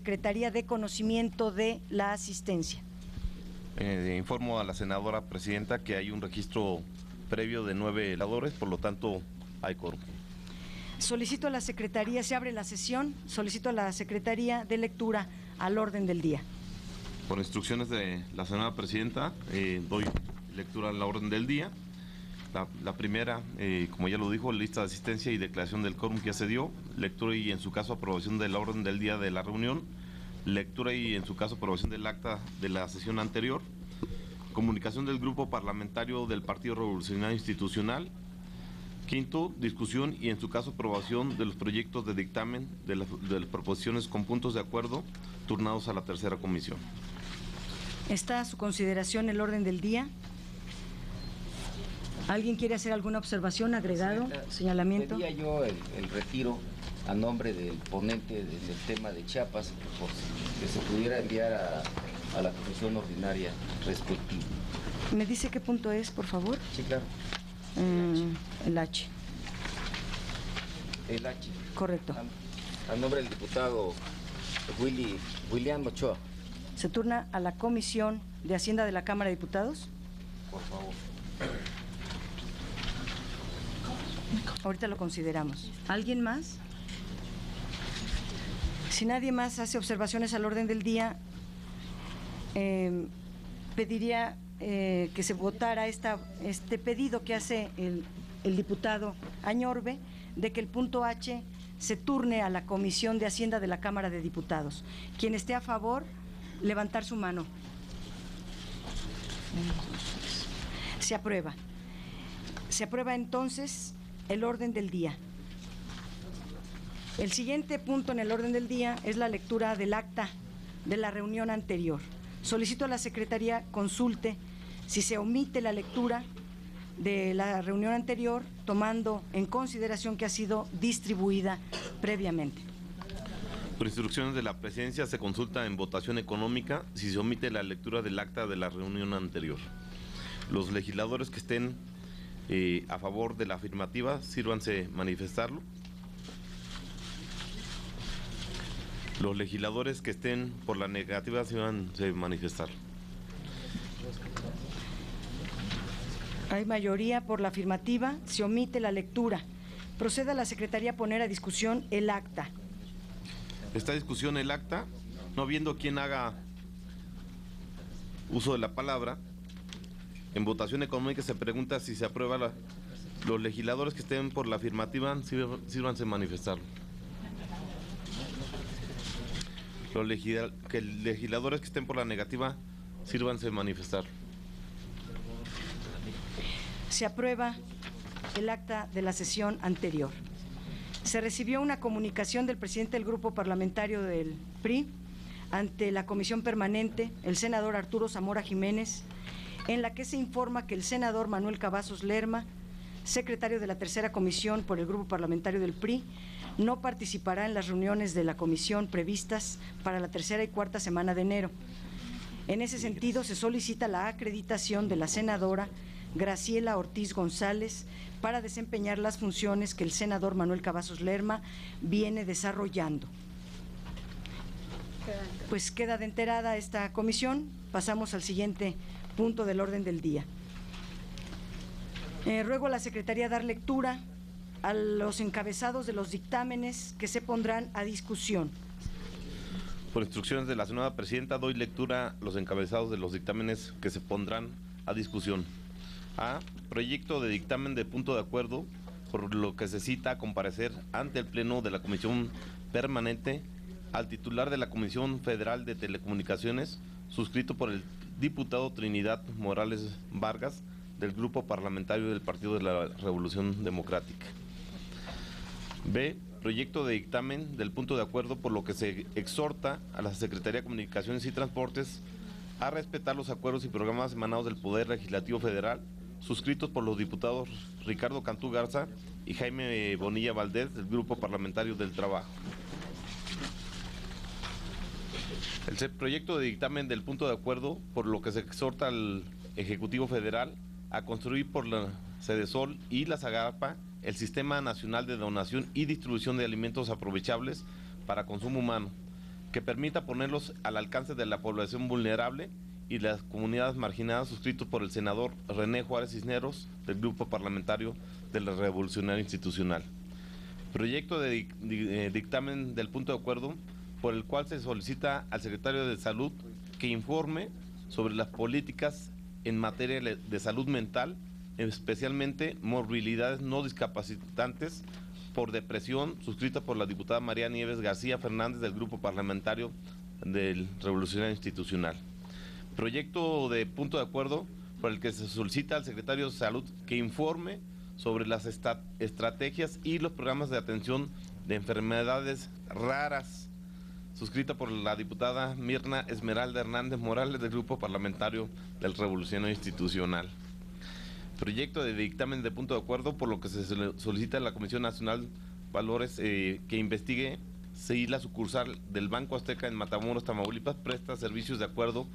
Secretaría de Conocimiento de la Asistencia. Informo a la senadora presidenta que hay un registro previo de 9 legisladores, por lo tanto hay quórum. Solicito a la Secretaría, se abre la sesión, solicito a la Secretaría de lectura al orden del día. Por instrucciones de la senadora presidenta, doy lectura a la orden del día. La primera, como ya lo dijo, lista de asistencia y declaración del quórum que ya se dio, lectura y en su caso aprobación de la orden del día de la reunión, lectura y en su caso aprobación del acta de la sesión anterior, comunicación del grupo parlamentario del Partido Revolucionario Institucional. Quinto, discusión y en su caso aprobación de los proyectos de dictamen de las proposiciones con puntos de acuerdo turnados a la tercera comisión. Está a su consideración el orden del día. ¿Alguien quiere hacer alguna observación, agregado, señalamiento? Pedía yo el retiro a nombre del ponente del tema de Chiapas, por que se pudiera enviar a la comisión ordinaria respectiva. ¿Me dice qué punto es, por favor? Sí, claro. El H. El H. Correcto. A nombre del diputado William Ochoa. ¿Se turna a la Comisión de Hacienda de la Cámara de Diputados? Por favor. Ahorita lo consideramos. ¿Alguien más? Si nadie más hace observaciones al orden del día, pediría que se votara este pedido que hace el diputado Añorbe de que el punto H se turne a la Comisión de Hacienda de la Cámara de Diputados. Quien esté a favor, levantar su mano. Se aprueba. Se aprueba entonces el orden del día. El siguiente punto en el orden del día es la lectura del acta de la reunión anterior. Solicito a la Secretaría consulte si se omite la lectura de la reunión anterior, tomando en consideración que ha sido distribuida previamente. Por instrucciones de la presidencia se consulta en votación económica si se omite la lectura del acta de la reunión anterior. Los legisladores que estén a favor de la afirmativa, sírvanse manifestarlo. Los legisladores que estén por la negativa, sírvanse manifestarlo. Hay mayoría por la afirmativa, se omite la lectura. Proceda la Secretaría a poner a discusión el acta. Esta discusión, el acta, no viendo quién haga uso de la palabra, en votación económica se pregunta si se aprueba los legisladores que estén por la afirmativa, sírvanse manifestarlo. Los legisladores que estén por la negativa, sírvanse manifestarlo. Se aprueba el acta de la sesión anterior. Se recibió una comunicación del presidente del Grupo Parlamentario del PRI ante la Comisión Permanente, el senador Arturo Zamora Jiménez, en la que se informa que el senador Manuel Cavazos Lerma, secretario de la tercera comisión por el Grupo Parlamentario del PRI, no participará en las reuniones de la comisión previstas para la tercera y cuarta semana de enero. En ese sentido, se solicita la acreditación de la senadora Graciela Ortiz González para desempeñar las funciones que el senador Manuel Cavazos Lerma viene desarrollando. Pues queda de enterada esta comisión. Pasamos al siguiente punto del orden del día. Ruego a la Secretaría dar lectura a los encabezados de los dictámenes que se pondrán a discusión. Por instrucciones de la señora presidenta, doy lectura a los encabezados de los dictámenes que se pondrán a discusión. A. Proyecto de dictamen de punto de acuerdo, por lo que se cita a comparecer ante el Pleno de la Comisión Permanente al titular de la Comisión Federal de Telecomunicaciones, suscrito por el diputado Trinidad Morales Vargas, del Grupo Parlamentario del Partido de la Revolución Democrática. B. Proyecto de dictamen del punto de acuerdo, por lo que se exhorta a la Secretaría de Comunicaciones y Transportes a respetar los acuerdos y programas emanados del Poder Legislativo Federal, suscritos por los diputados Ricardo Cantú Garza y Jaime Bonilla Valdés, del Grupo Parlamentario del Trabajo. El proyecto de dictamen del punto de acuerdo, por lo que se exhorta al Ejecutivo Federal a construir por la Sedesol y la Zagarpa el Sistema Nacional de Donación y Distribución de Alimentos Aprovechables para Consumo Humano, que permita ponerlos al alcance de la población vulnerable y las comunidades marginadas, suscrito por el senador René Juárez Cisneros, del Grupo Parlamentario del Revolucionario Institucional. Proyecto de dictamen del punto de acuerdo por el cual se solicita al secretario de Salud que informe sobre las políticas en materia de salud mental, especialmente morbilidades no discapacitantes por depresión, suscrita por la diputada María Nieves García Fernández del Grupo Parlamentario del Revolucionario Institucional. Proyecto de punto de acuerdo por el que se solicita al secretario de Salud que informe sobre las estrategias y los programas de atención de enfermedades raras, suscrita por la diputada Mirna Esmeralda Hernández Morales del Grupo Parlamentario del Revolucionario Institucional. Proyecto de dictamen de punto de acuerdo por lo que se solicita a la Comisión Nacional Valores que investigue si la sucursal del Banco Azteca en Matamoros, Tamaulipas, presta servicios de acuerdo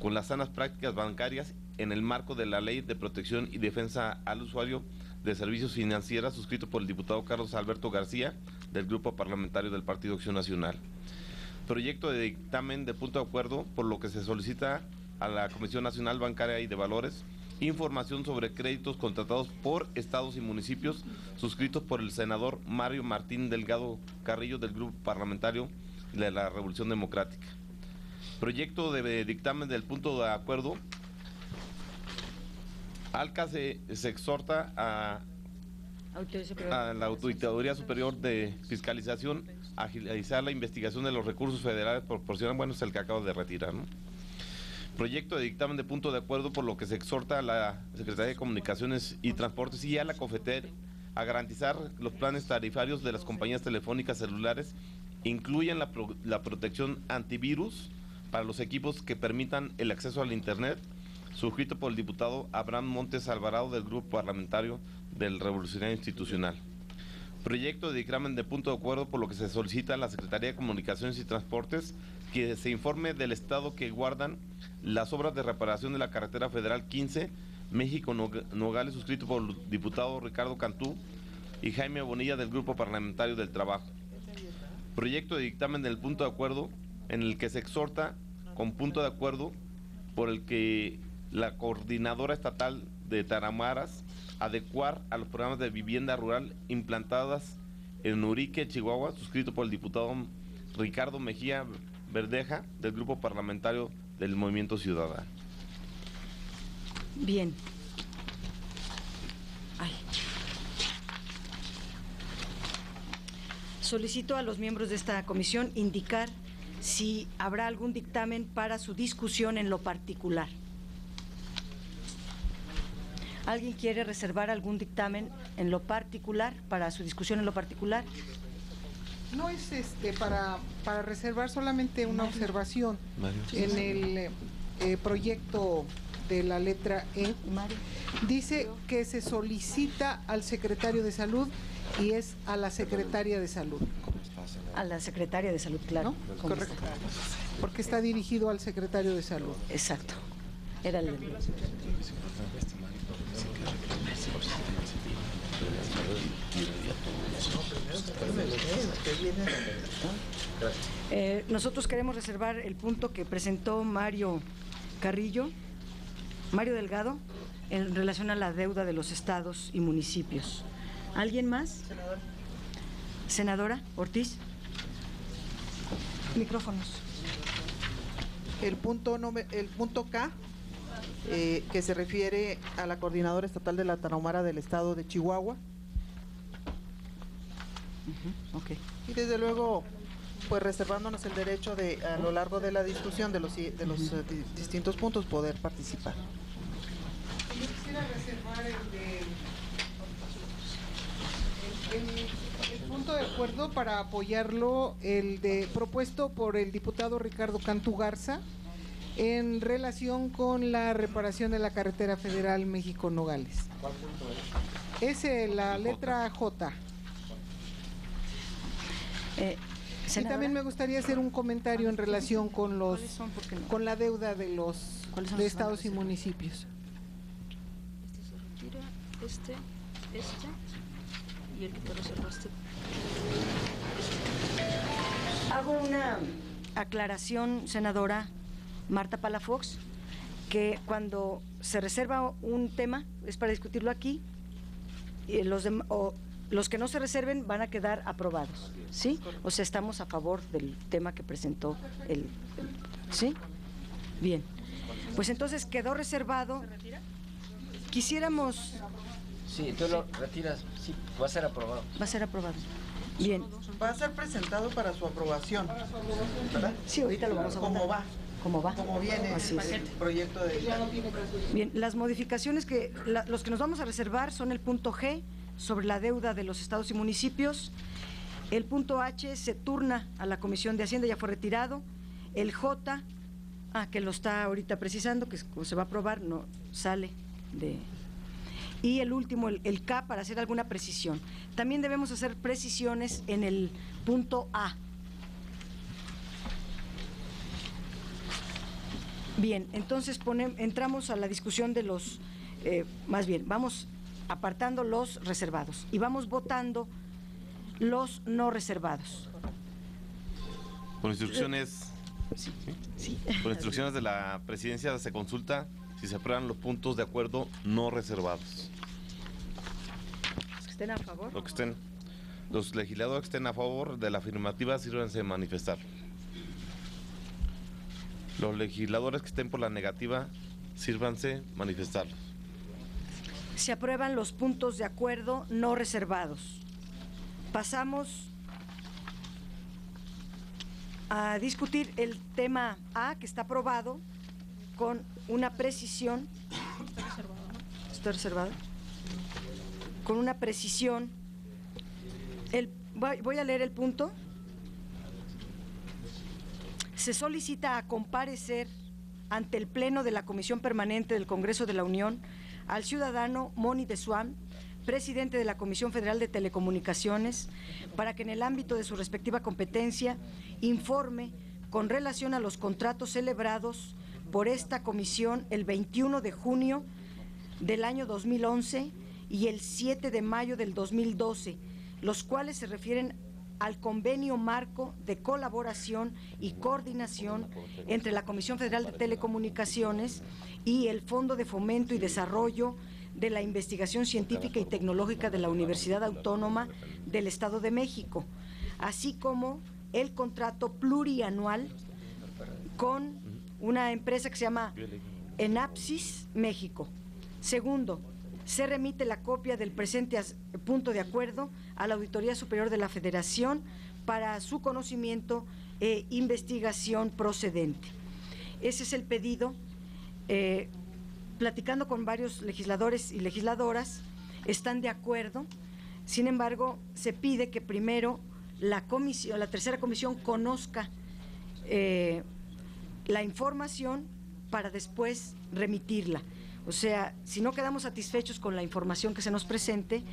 con las sanas prácticas bancarias en el marco de la Ley de Protección y Defensa al Usuario de Servicios Financieros, suscrito por el diputado Carlos Alberto García del Grupo Parlamentario del Partido Acción Nacional. Proyecto de dictamen de punto de acuerdo por lo que se solicita a la Comisión Nacional Bancaria y de Valores información sobre créditos contratados por estados y municipios, suscritos por el senador Mario Martín Delgado Carrillo del Grupo Parlamentario de la Revolución Democrática. Proyecto de dictamen del punto de acuerdo al que se exhorta a la Auditoría Superior de Fiscalización a agilizar la investigación de los recursos federales proporcionados, bueno, es el que acabo de retirar, ¿no? Proyecto de dictamen de punto de acuerdo por lo que se exhorta a la Secretaría de Comunicaciones y Transportes y a la COFETER a garantizar los planes tarifarios de las compañías telefónicas celulares incluyen la protección antivirus para los equipos que permitan el acceso al Internet, suscrito por el diputado Abraham Montes Alvarado del Grupo Parlamentario del Revolucionario Institucional. Proyecto de dictamen de punto de acuerdo por lo que se solicita a la Secretaría de Comunicaciones y Transportes que se informe del estado que guardan las obras de reparación de la carretera federal 15 México-Nogales, suscrito por el diputado Ricardo Cantú y Jaime Bonilla del Grupo Parlamentario del Trabajo. Proyecto de dictamen del punto de acuerdo en el que se exhorta con punto de acuerdo por el que la Coordinadora Estatal de Tarahumaras adecuar a los programas de vivienda rural implantadas en Urique, Chihuahua, suscrito por el diputado Ricardo Mejía Verdeja del Grupo Parlamentario del Movimiento Ciudadano. Bien. Solicito a los miembros de esta comisión indicar si habrá algún dictamen para su discusión en lo particular. ¿Alguien quiere reservar algún dictamen en lo particular, para su discusión en lo particular? No es para reservar, solamente una observación. En el proyecto de la letra E, dice que se solicita al secretario de Salud y es a la secretaria de Salud. A la secretaria de Salud, claro. ¿No? Correcto. Porque está dirigido al secretario de Salud. Exacto. Era el... nosotros queremos reservar el punto que presentó Mario Delgado, en relación a la deuda de los estados y municipios. ¿Alguien más? Senadora Ortiz. Micrófonos. El punto K, que se refiere a la Coordinadora Estatal de la Tarahumara del Estado de Chihuahua. Okay. Y desde luego, pues reservándonos el derecho de, a lo largo de la discusión de los distintos puntos, poder participar. Yo quisiera reservar el punto de acuerdo para apoyarlo, el de propuesto por el diputado Ricardo Cantú Garza, en relación con la reparación de la carretera federal México-Nogales. ¿Cuál punto es? Es la letra J. Y también me gustaría hacer un comentario en relación con con la deuda de los estados y municipios. Este y el que te reservaste. Hago aclaración, senadora Marta Palafox, que cuando se reserva un tema es para discutirlo aquí, y los que no se reserven van a quedar aprobados, ¿sí? O sea, estamos a favor del tema que presentó ¿sí? Bien, pues entonces quedó reservado. Quisiéramos... Sí, tú lo retiras, sí, va a ser aprobado. Va a ser aprobado. Bien. Va a ser presentado para su aprobación, ¿verdad? Sí, ahorita lo vamos a votar. ¿Cómo va? ¿Cómo va? Como viene Así es. el proyecto de... Bien, las modificaciones los que nos vamos a reservar son el punto G, sobre la deuda de los estados y municipios. El punto H se turna a la Comisión de Hacienda, ya fue retirado. El J, que lo está ahorita precisando, que se va a aprobar, no sale de... Y el último, el K, para hacer alguna precisión. También debemos hacer precisiones en el punto A. Bien, entonces entramos a la discusión de los, más bien, vamos apartando los reservados y vamos votando los no reservados. Por instrucciones, Sí. por instrucciones de la presidencia se consulta si se aprueban los puntos de acuerdo no reservados. Los que estén a favor. Los legisladores que estén a favor de la afirmativa, sírvanse de manifestar. Los legisladores que estén por la negativa, sírvanse manifestar. Se aprueban los puntos de acuerdo no reservados. Pasamos a discutir el tema A, que está aprobado con una precisión. ¿Está reservado? Con una precisión. Voy a leer el punto. Se solicita a comparecer ante el Pleno de la Comisión Permanente del Congreso de la Unión al ciudadano Moni de Suam, presidente de la Comisión Federal de Telecomunicaciones, para que en el ámbito de su respectiva competencia informe con relación a los contratos celebrados por esta comisión el 21 de junio del año 2011 y el 7 de mayo del 2012, los cuales se refieren al convenio marco de colaboración y coordinación entre la Comisión Federal de Telecomunicaciones y el Fondo de Fomento y Desarrollo de la Investigación Científica y Tecnológica de la Universidad Autónoma del Estado de México, así como el contrato plurianual con una empresa que se llama Enapsis México. Segundo, se remite la copia del presente punto de acuerdo a la Auditoría Superior de la Federación para su conocimiento e investigación procedente. Ese es el pedido. Platicando con varios legisladores y legisladoras, están de acuerdo. Sin embargo, se pide que primero la tercera comisión conozca la información para después remitirla. O sea, si no quedamos satisfechos con la información que se nos presente,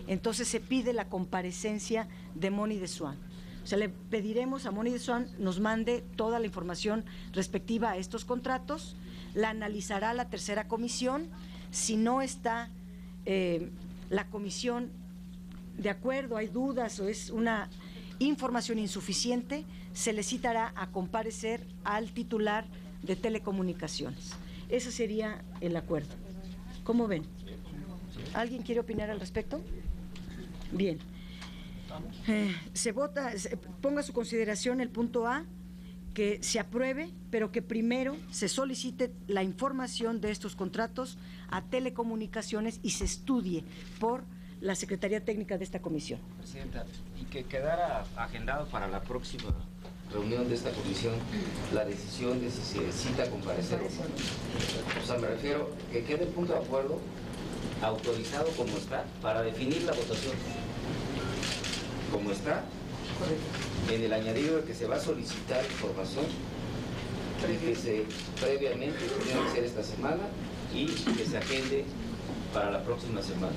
entonces se pide la comparecencia de Moni de Suam. O sea, le pediremos a Moni de Suam nos mande toda la información respectiva a estos contratos, la analizará la tercera comisión. Si no está la comisión de acuerdo, hay dudas o es una información insuficiente, se le citará a comparecer al titular de Telecomunicaciones. Ese sería el acuerdo. ¿Cómo ven? ¿Alguien quiere opinar al respecto? Bien. Se vota, ponga a su consideración el punto A, que se apruebe, pero que primero se solicite la información de estos contratos a Telecomunicaciones y se estudie por la Secretaría Técnica de esta comisión. Presidenta, y que quedara agendado para la próxima reunión de esta comisión la decisión de si se cita comparecer. O sea, me refiero que quede el punto de acuerdo autorizado como está para definir la votación. Como está, en el añadido de que se va a solicitar información que previamente tiene que ser esta semana y que se agende para la próxima semana.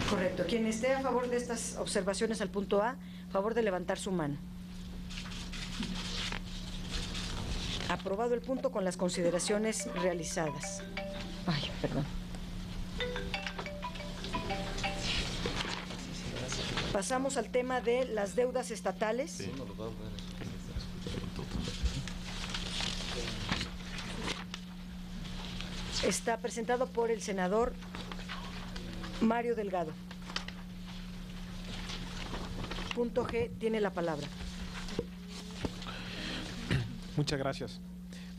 Correcto. Quien esté a favor de estas observaciones al punto A, favor de levantar su mano. Aprobado el punto con las consideraciones realizadas. Ay, perdón. Pasamos al tema de las deudas estatales. Sí. Está presentado por el senador Mario Delgado. Punto G tiene la palabra. Muchas gracias.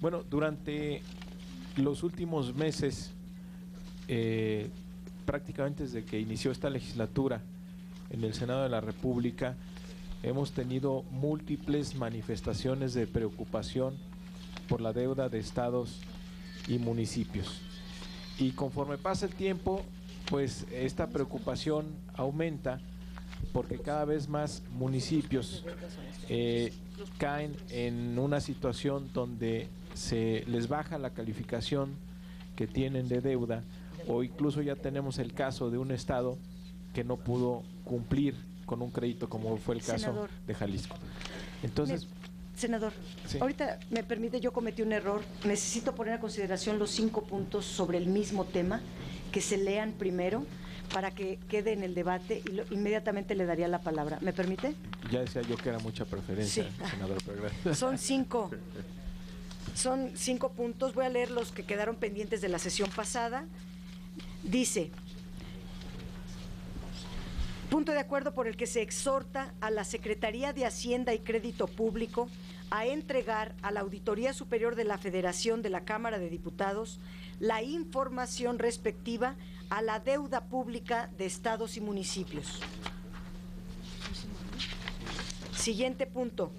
Bueno, durante los últimos meses, prácticamente desde que inició esta legislatura en el Senado de la República, hemos tenido múltiples manifestaciones de preocupación por la deuda de estados y municipios. Y conforme pasa el tiempo, pues esta preocupación aumenta porque cada vez más municipios caen en una situación donde se les baja la calificación que tienen de deuda, o incluso ya tenemos el caso de un estado que no pudo cumplir con un crédito, como fue el caso Senador. de Jalisco. Entonces, Senador, sí. Ahorita me permite, yo cometí un error. Necesito poner a consideración los 5 puntos sobre el mismo tema, que se lean primero para que quede en el debate y inmediatamente le daría la palabra. ¿Me permite? Ya decía yo que era mucha preferencia, Sí. senador, pero gracias. Son 5. Son 5 puntos. Voy a leer los que quedaron pendientes de la sesión pasada. Dice: punto de acuerdo por el que se exhorta a la Secretaría de Hacienda y Crédito Público a entregar a la Auditoría Superior de la Federación de la Cámara de Diputados la información respectiva a la deuda pública de estados y municipios. Siguiente punto.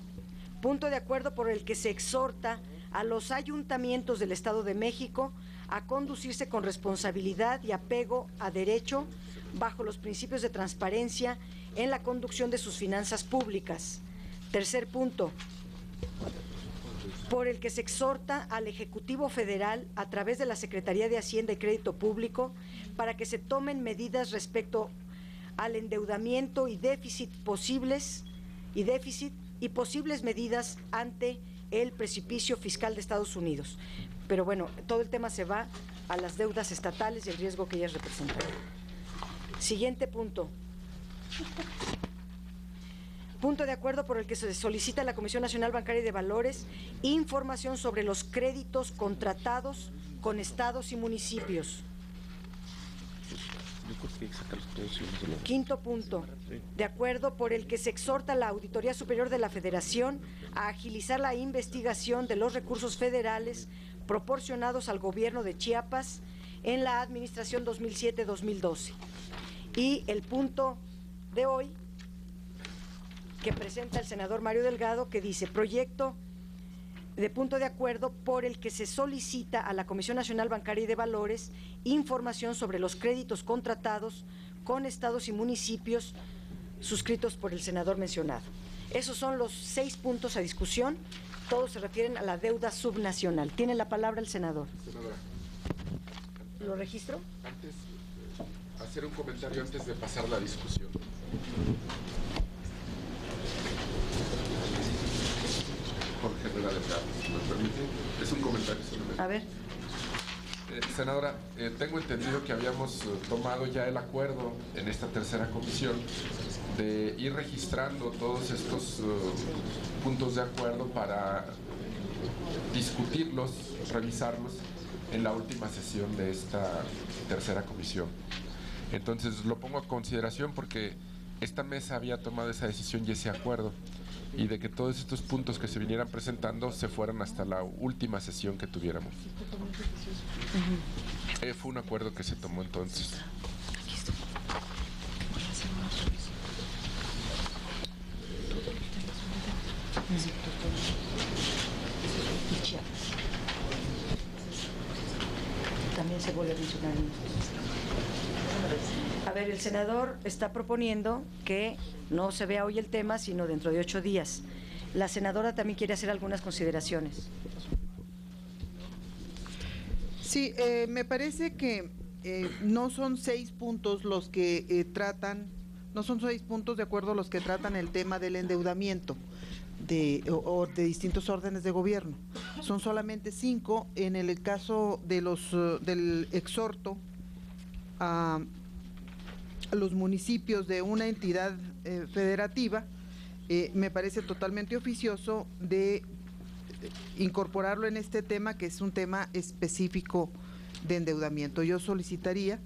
Punto de acuerdo por el que se exhorta a los ayuntamientos del Estado de México a conducirse con responsabilidad y apego a derecho bajo los principios de transparencia en la conducción de sus finanzas públicas. Tercer punto, por el que se exhorta al Ejecutivo Federal a través de la Secretaría de Hacienda y Crédito Público para que se tomen medidas respecto al endeudamiento y déficit y posibles medidas ante el precipicio fiscal de Estados Unidos. Pero bueno, todo el tema se va a las deudas estatales y el riesgo que ellas representan. Siguiente punto. Punto de acuerdo por el que se solicita a la Comisión Nacional Bancaria y de Valores información sobre los créditos contratados con estados y municipios. Quinto punto, de acuerdo por el que se exhorta a la Auditoría Superior de la Federación a agilizar la investigación de los recursos federales proporcionados al gobierno de Chiapas en la administración 2007-2012. Y el punto de hoy que presenta el senador Mario Delgado, que dice: proyecto de punto de acuerdo por el que se solicita a la Comisión Nacional Bancaria y de Valores información sobre los créditos contratados con estados y municipios suscritos por el senador mencionado. Esos son los 6 puntos a discusión, todos se refieren a la deuda subnacional. Tiene la palabra el senador. Senadora, ¿Lo registro? antes, hacer un comentario antes de pasar la discusión. Jorge Herrera Delgado, si me permite, es un comentario solamente. A ver. Senadora, tengo entendido que habíamos tomado ya el acuerdo en esta tercera comisión de ir registrando todos estos puntos de acuerdo para discutirlos, revisarlos en la última sesión de esta tercera comisión. Entonces lo pongo a consideración porque esta mesa había tomado esa decisión y ese acuerdo, y de que todos estos puntos que se vinieran presentando se fueran hasta la última sesión que tuviéramos. Fue un acuerdo que se tomó entonces. También se vuelve a mencionar. A ver, el senador está proponiendo que no se vea hoy el tema, sino dentro de 8 días. La senadora también quiere hacer algunas consideraciones. Sí, me parece que no son 6 puntos los que tratan, no son 6 puntos de acuerdo los que tratan el tema del endeudamiento o de distintos órdenes de gobierno. Son solamente 5 en el caso de del exhorto a los municipios de una entidad federativa. Me parece totalmente oficioso de incorporarlo en este tema, que es un tema específico de endeudamiento. Yo solicitaría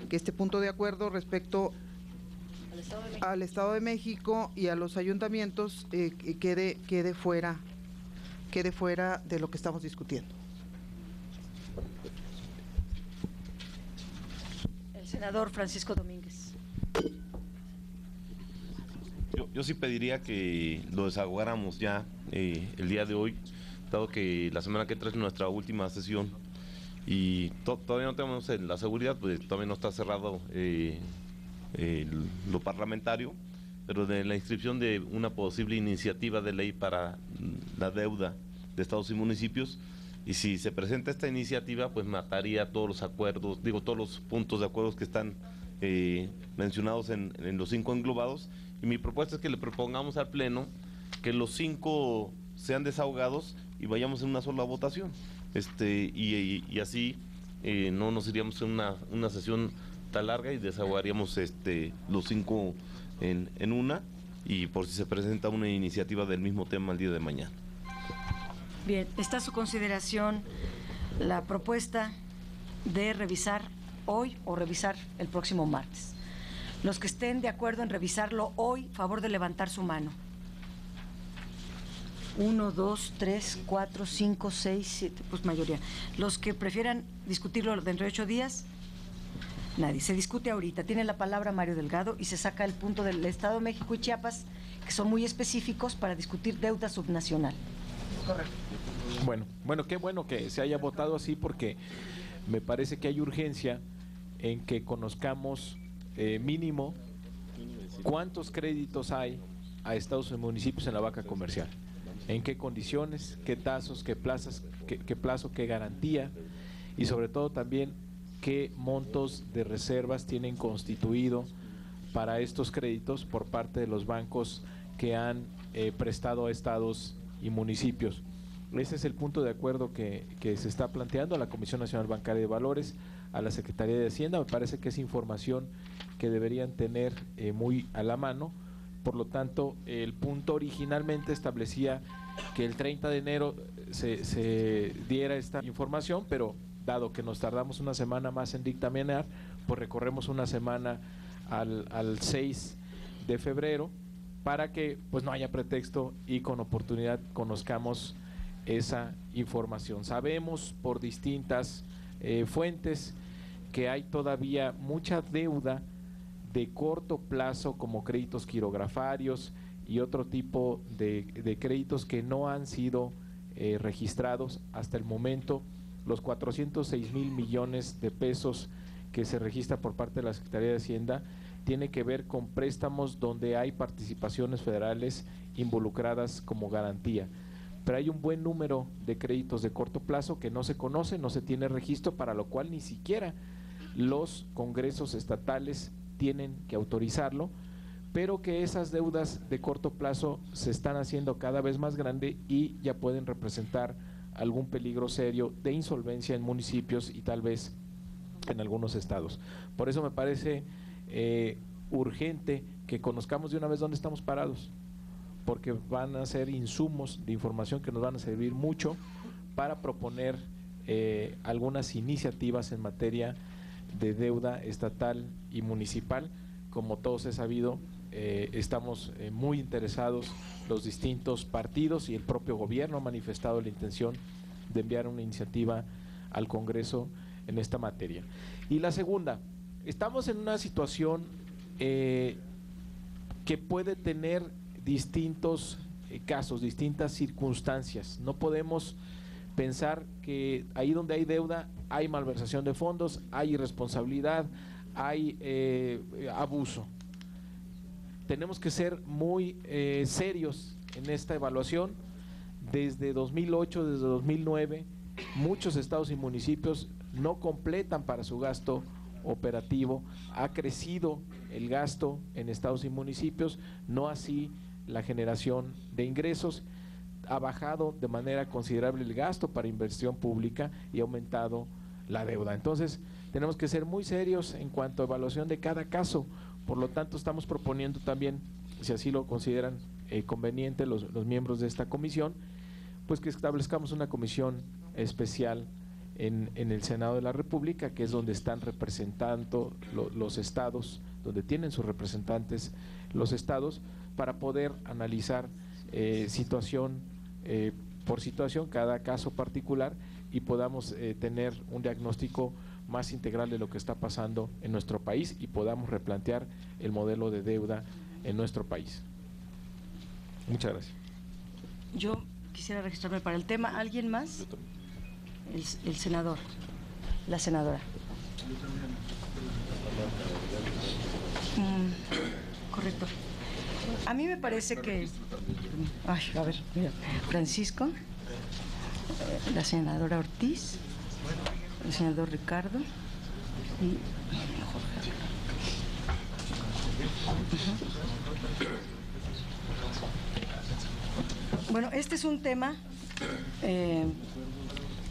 que este punto de acuerdo respecto al Estado de México y a los ayuntamientos quede fuera de lo que estamos discutiendo. El senador Francisco Domínguez. Yo sí pediría que lo desahogáramos ya el día de hoy, dado que la semana que entra es nuestra última sesión y todavía no tenemos la seguridad, pues todavía no está cerrado lo parlamentario, pero de la inscripción de una posible iniciativa de ley para la deuda de estados y municipios, y si se presenta esta iniciativa, pues mataría todos los acuerdos, todos los puntos de acuerdos que están mencionados en los 5 englobados, y mi propuesta es que le propongamos al Pleno que los 5 sean desahogados y vayamos en una sola votación, y así no nos iríamos en una sesión tan larga y desahogaríamos los 5 en una, y por si se presenta una iniciativa del mismo tema el día de mañana. Bien, está a su consideración la propuesta de revisar hoy o revisar el próximo martes. Los que estén de acuerdo en revisarlo hoy, favor de levantar su mano. 1, 2, 3, 4, 5, 6, 7, pues mayoría. Los que prefieran discutirlo dentro de 8 días, nadie. Se discute ahorita. Tiene la palabra Mario Delgado y se saca el punto del Estado de México y Chiapas, que son muy específicos para discutir deuda subnacional. Correcto. Bueno, qué bueno que se haya votado así, porque me parece que hay urgencia en que conozcamos mínimo cuántos créditos hay a estados y municipios en la banca comercial, en qué condiciones, qué tazos, qué plazas, qué plazo, qué garantía, y sobre todo también qué montos de reservas tienen constituido para estos créditos por parte de los bancos que han prestado a estados y municipios. Ese es el punto de acuerdo que se está planteando a la Comisión Nacional Bancaria de Valores, a la Secretaría de Hacienda. Me parece que es información que deberían tener muy a la mano. Por lo tanto, el punto originalmente establecía que el 30 de enero se diera esta información, pero dado que nos tardamos una semana más en dictaminar, pues recorremos una semana al 6 de febrero para que pues no haya pretexto y con oportunidad conozcamos esa información. Sabemos por distintas fuentes que hay todavía mucha deuda de corto plazo, como créditos quirografarios y otro tipo de créditos que no han sido registrados hasta el momento. Los 406,000 millones de pesos que se registra por parte de la Secretaría de Hacienda tiene que ver con préstamos donde hay participaciones federales involucradas como garantía. Pero hay un buen número de créditos de corto plazo que no se conoce, no se tiene registro, para lo cual ni siquiera los congresos estatales tienen que autorizarlo, pero que esas deudas de corto plazo se están haciendo cada vez más grande y ya pueden representar algún peligro serio de insolvencia en municipios y tal vez en algunos estados. Por eso me parece urgente que conozcamos de una vez dónde estamos parados, porque van a ser insumos de información que nos van a servir mucho para proponer algunas iniciativas en materia de deuda estatal y municipal. Como todos he sabido, estamos muy interesados los distintos partidos, y el propio gobierno ha manifestado la intención de enviar una iniciativa al Congreso en esta materia. Y la segunda, estamos en una situación que puede tener distintos casos, distintas circunstancias. No podemos pensar que ahí donde hay deuda hay malversación de fondos, hay irresponsabilidad, hay abuso. Tenemos que ser muy serios en esta evaluación. Desde 2008, desde 2009, muchos estados y municipios no completan para su gasto operativo. Ha crecido el gasto en estados y municipios, no así la generación de ingresos. Ha bajado de manera considerable el gasto para inversión pública y ha aumentado la deuda. Entonces, tenemos que ser muy serios en cuanto a evaluación de cada caso. Por lo tanto, estamos proponiendo también, si así lo consideran conveniente los miembros de esta comisión, pues que establezcamos una comisión especial en el Senado de la República, que es donde están representando los estados, donde tienen sus representantes los estados, para poder analizar situación por situación, cada caso particular, y podamos tener un diagnóstico más integral de lo que está pasando en nuestro país y podamos replantear el modelo de deuda en nuestro país. Muchas gracias. Yo quisiera registrarme para el tema. ¿Alguien más? El senador, la senadora. Correcto. A mí me parece que... Ay, a ver, mira, Francisco, la senadora Ortiz, el senador Ricardo y Jorge. Bueno, este es un tema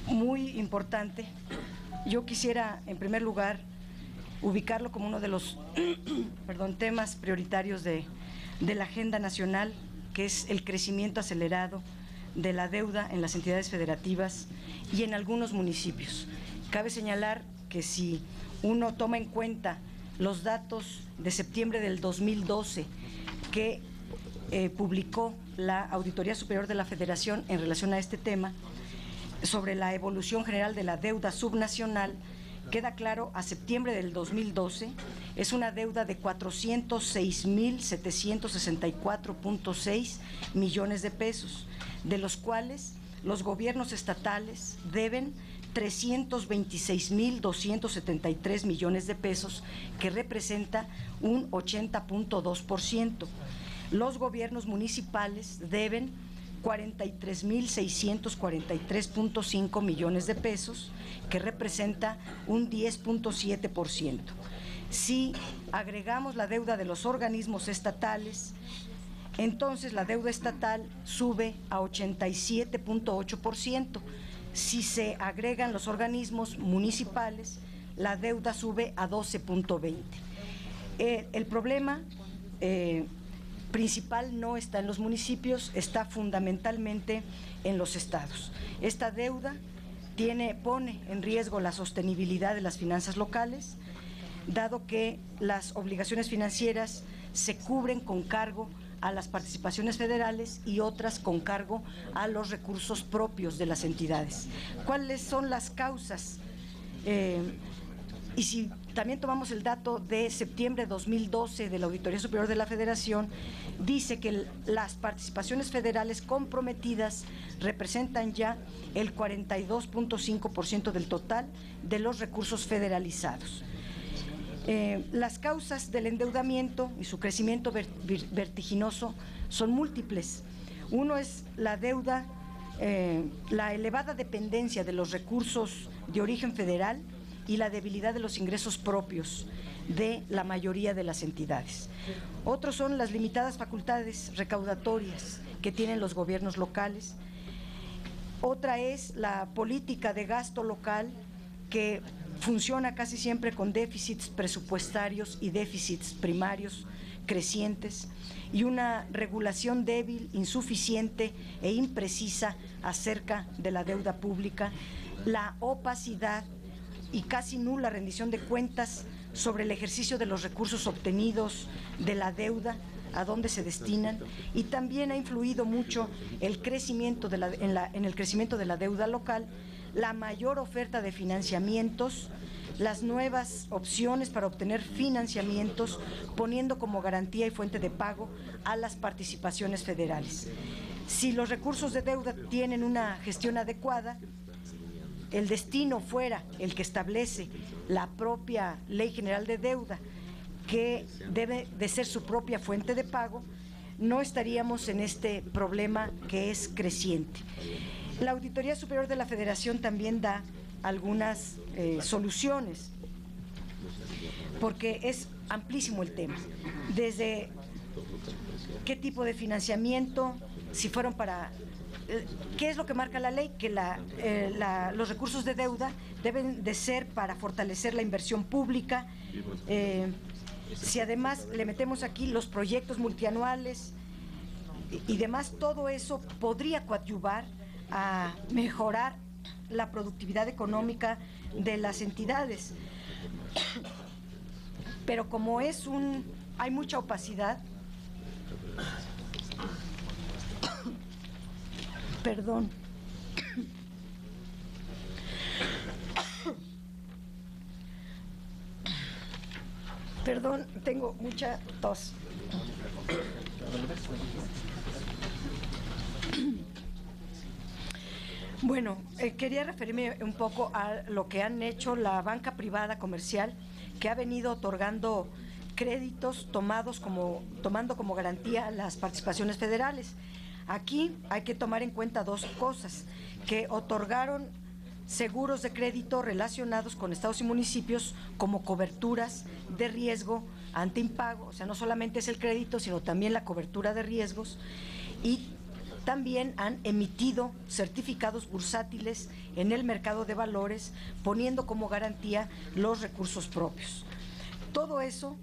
muy importante. Yo quisiera, en primer lugar, ubicarlo como uno de los temas prioritarios de la agenda nacional, que es el crecimiento acelerado de la deuda en las entidades federativas y en algunos municipios. Cabe señalar que si uno toma en cuenta los datos de septiembre del 2012 que publicó la Auditoría Superior de la Federación en relación a este tema, sobre la evolución general de la deuda subnacional, queda claro, a septiembre del 2012 es una deuda de 406.764.6 millones de pesos, de los cuales los gobiernos estatales deben 326.273 millones de pesos, que representa un 80.2%. Los gobiernos municipales deben 43.643.5 millones de pesos, que representa un 10.7%. Si agregamos la deuda de los organismos estatales, entonces la deuda estatal sube a 87.8%. Si se agregan los organismos municipales, la deuda sube a 12.20%. El problema principal no está en los municipios, está fundamentalmente en los estados. Esta deuda pone en riesgo la sostenibilidad de las finanzas locales, dado que las obligaciones financieras se cubren con cargo a las participaciones federales y otras con cargo a los recursos propios de las entidades. ¿Cuáles son las causas? Y si también tomamos el dato de septiembre de 2012 de la Auditoría Superior de la Federación, dice que las participaciones federales comprometidas representan ya el 42.5% del total de los recursos federalizados. Las causas del endeudamiento y su crecimiento vertiginoso son múltiples. Uno es la deuda, la elevada dependencia de los recursos de origen federal y la debilidad de los ingresos propios de la mayoría de las entidades. Otros son las limitadas facultades recaudatorias que tienen los gobiernos locales. Otra es la política de gasto local, que funciona casi siempre con déficits presupuestarios y déficits primarios crecientes, y una regulación débil, insuficiente e imprecisa acerca de la deuda pública, la opacidad y casi nula rendición de cuentas sobre el ejercicio de los recursos obtenidos de la deuda, a dónde se destinan, y también ha influido mucho el crecimiento en el crecimiento de la deuda local, la mayor oferta de financiamientos, las nuevas opciones para obtener financiamientos, poniendo como garantía y fuente de pago a las participaciones federales. Si los recursos de deuda tienen una gestión adecuada, el destino fuera el que establece la propia Ley General de Deuda, que debe de ser su propia fuente de pago, no estaríamos en este problema que es creciente. La Auditoría Superior de la Federación también da algunas soluciones, porque es amplísimo el tema, desde qué tipo de financiamiento, si fueron para... ¿Qué es lo que marca la ley? Que los recursos de deuda deben de ser para fortalecer la inversión pública. Si además le metemos aquí los proyectos multianuales y demás, todo eso podría coadyuvar a mejorar la productividad económica de las entidades. Pero como hay mucha opacidad, perdón, tengo mucha tos. Bueno, quería referirme un poco a lo que han hecho la banca privada comercial, que ha venido otorgando créditos tomando como garantía las participaciones federales. Aquí hay que tomar en cuenta dos cosas: que otorgaron seguros de crédito relacionados con estados y municipios como coberturas de riesgo ante impago, o sea, no solamente es el crédito, sino también la cobertura de riesgos, y también han emitido certificados bursátiles en el mercado de valores, poniendo como garantía los recursos propios. Todo eso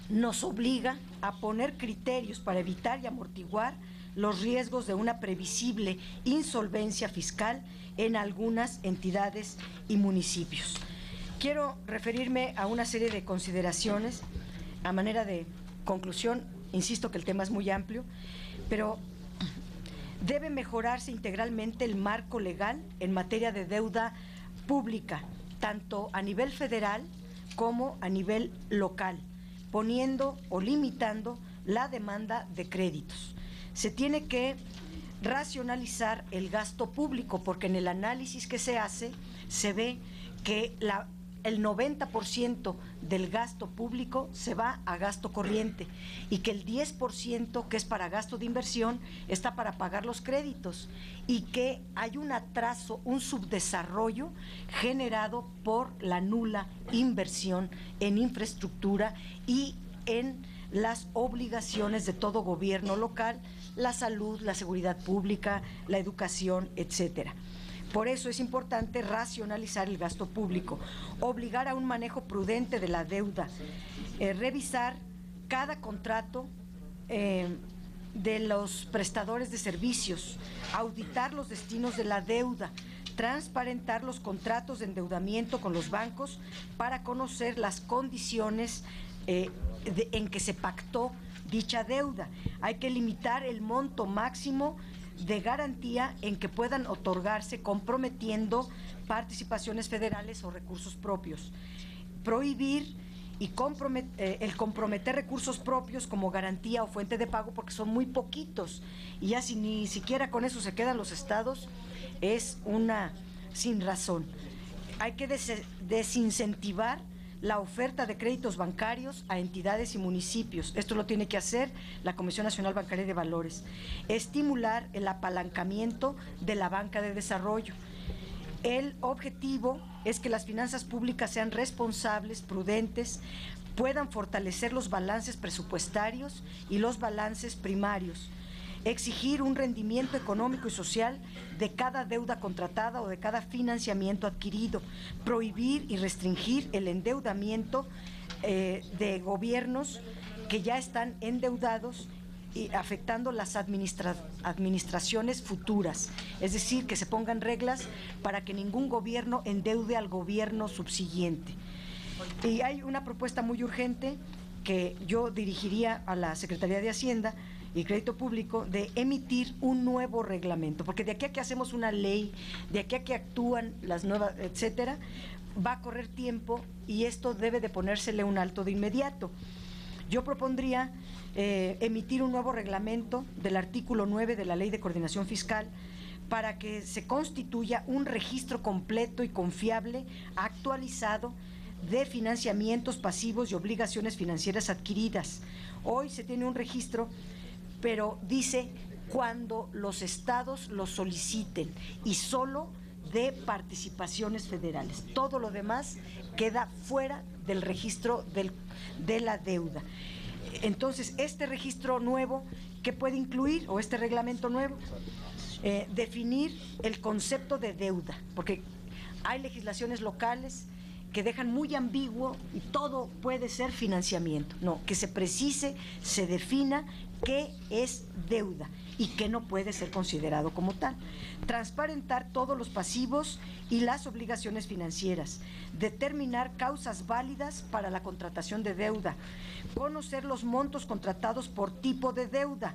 nos obliga a poner criterios para evitar y amortiguar los riesgos de una previsible insolvencia fiscal en algunas entidades y municipios. Quiero referirme a una serie de consideraciones a manera de conclusión. Insisto que el tema es muy amplio, pero debe mejorarse integralmente el marco legal en materia de deuda pública, tanto a nivel federal como a nivel local, poniendo o limitando la demanda de créditos. Se tiene que racionalizar el gasto público, porque en el análisis que se hace se ve que el 90% del gasto público se va a gasto corriente y que el 10% que es para gasto de inversión está para pagar los créditos, y que hay un atraso, un subdesarrollo generado por la nula inversión en infraestructura y en las obligaciones de todo gobierno local, la salud, la seguridad pública, la educación, etcétera. Por eso es importante racionalizar el gasto público, obligar a un manejo prudente de la deuda, revisar cada contrato de los prestadores de servicios, auditar los destinos de la deuda, transparentar los contratos de endeudamiento con los bancos para conocer las condiciones en que se pactó dicha deuda. Hay que limitar el monto máximo de garantía en que puedan otorgarse, comprometiendo participaciones federales o recursos propios. Prohibir el comprometer recursos propios como garantía o fuente de pago, porque son muy poquitos, y ya si ni siquiera con eso se quedan los estados, es una sin razón. Hay que desincentivar la oferta de créditos bancarios a entidades y municipios. Esto lo tiene que hacer la Comisión Nacional Bancaria de Valores. Estimular el apalancamiento de la banca de desarrollo. El objetivo es que las finanzas públicas sean responsables, prudentes, puedan fortalecer los balances presupuestarios y los balances primarios. Exigir un rendimiento económico y social de cada deuda contratada o de cada financiamiento adquirido, prohibir y restringir el endeudamiento de gobiernos que ya están endeudados y afectando las administraciones futuras, es decir, que se pongan reglas para que ningún gobierno endeude al gobierno subsiguiente. Y hay una propuesta muy urgente que yo dirigiría a la Secretaría de Hacienda y Crédito Público, de emitir un nuevo reglamento, porque de aquí a que hacemos una ley, de aquí a que actúan las nuevas, etcétera, va a correr tiempo y esto debe de ponérsele un alto de inmediato. Yo propondría emitir un nuevo reglamento del artículo 9 de la Ley de Coordinación Fiscal para que se constituya un registro completo y confiable, actualizado, de financiamientos pasivos y obligaciones financieras adquiridas. Hoy se tiene un registro, pero dice cuando los estados lo soliciten y solo de participaciones federales. Todo lo demás queda fuera del registro de la deuda. Entonces, este registro nuevo, ¿qué puede incluir? O este reglamento nuevo, definir el concepto de deuda, porque hay legislaciones locales que dejan muy ambiguo y todo puede ser financiamiento. No, que se precise, se defina qué es deuda y qué no puede ser considerado como tal. Transparentar todos los pasivos y las obligaciones financieras. Determinar causas válidas para la contratación de deuda. Conocer los montos contratados por tipo de deuda.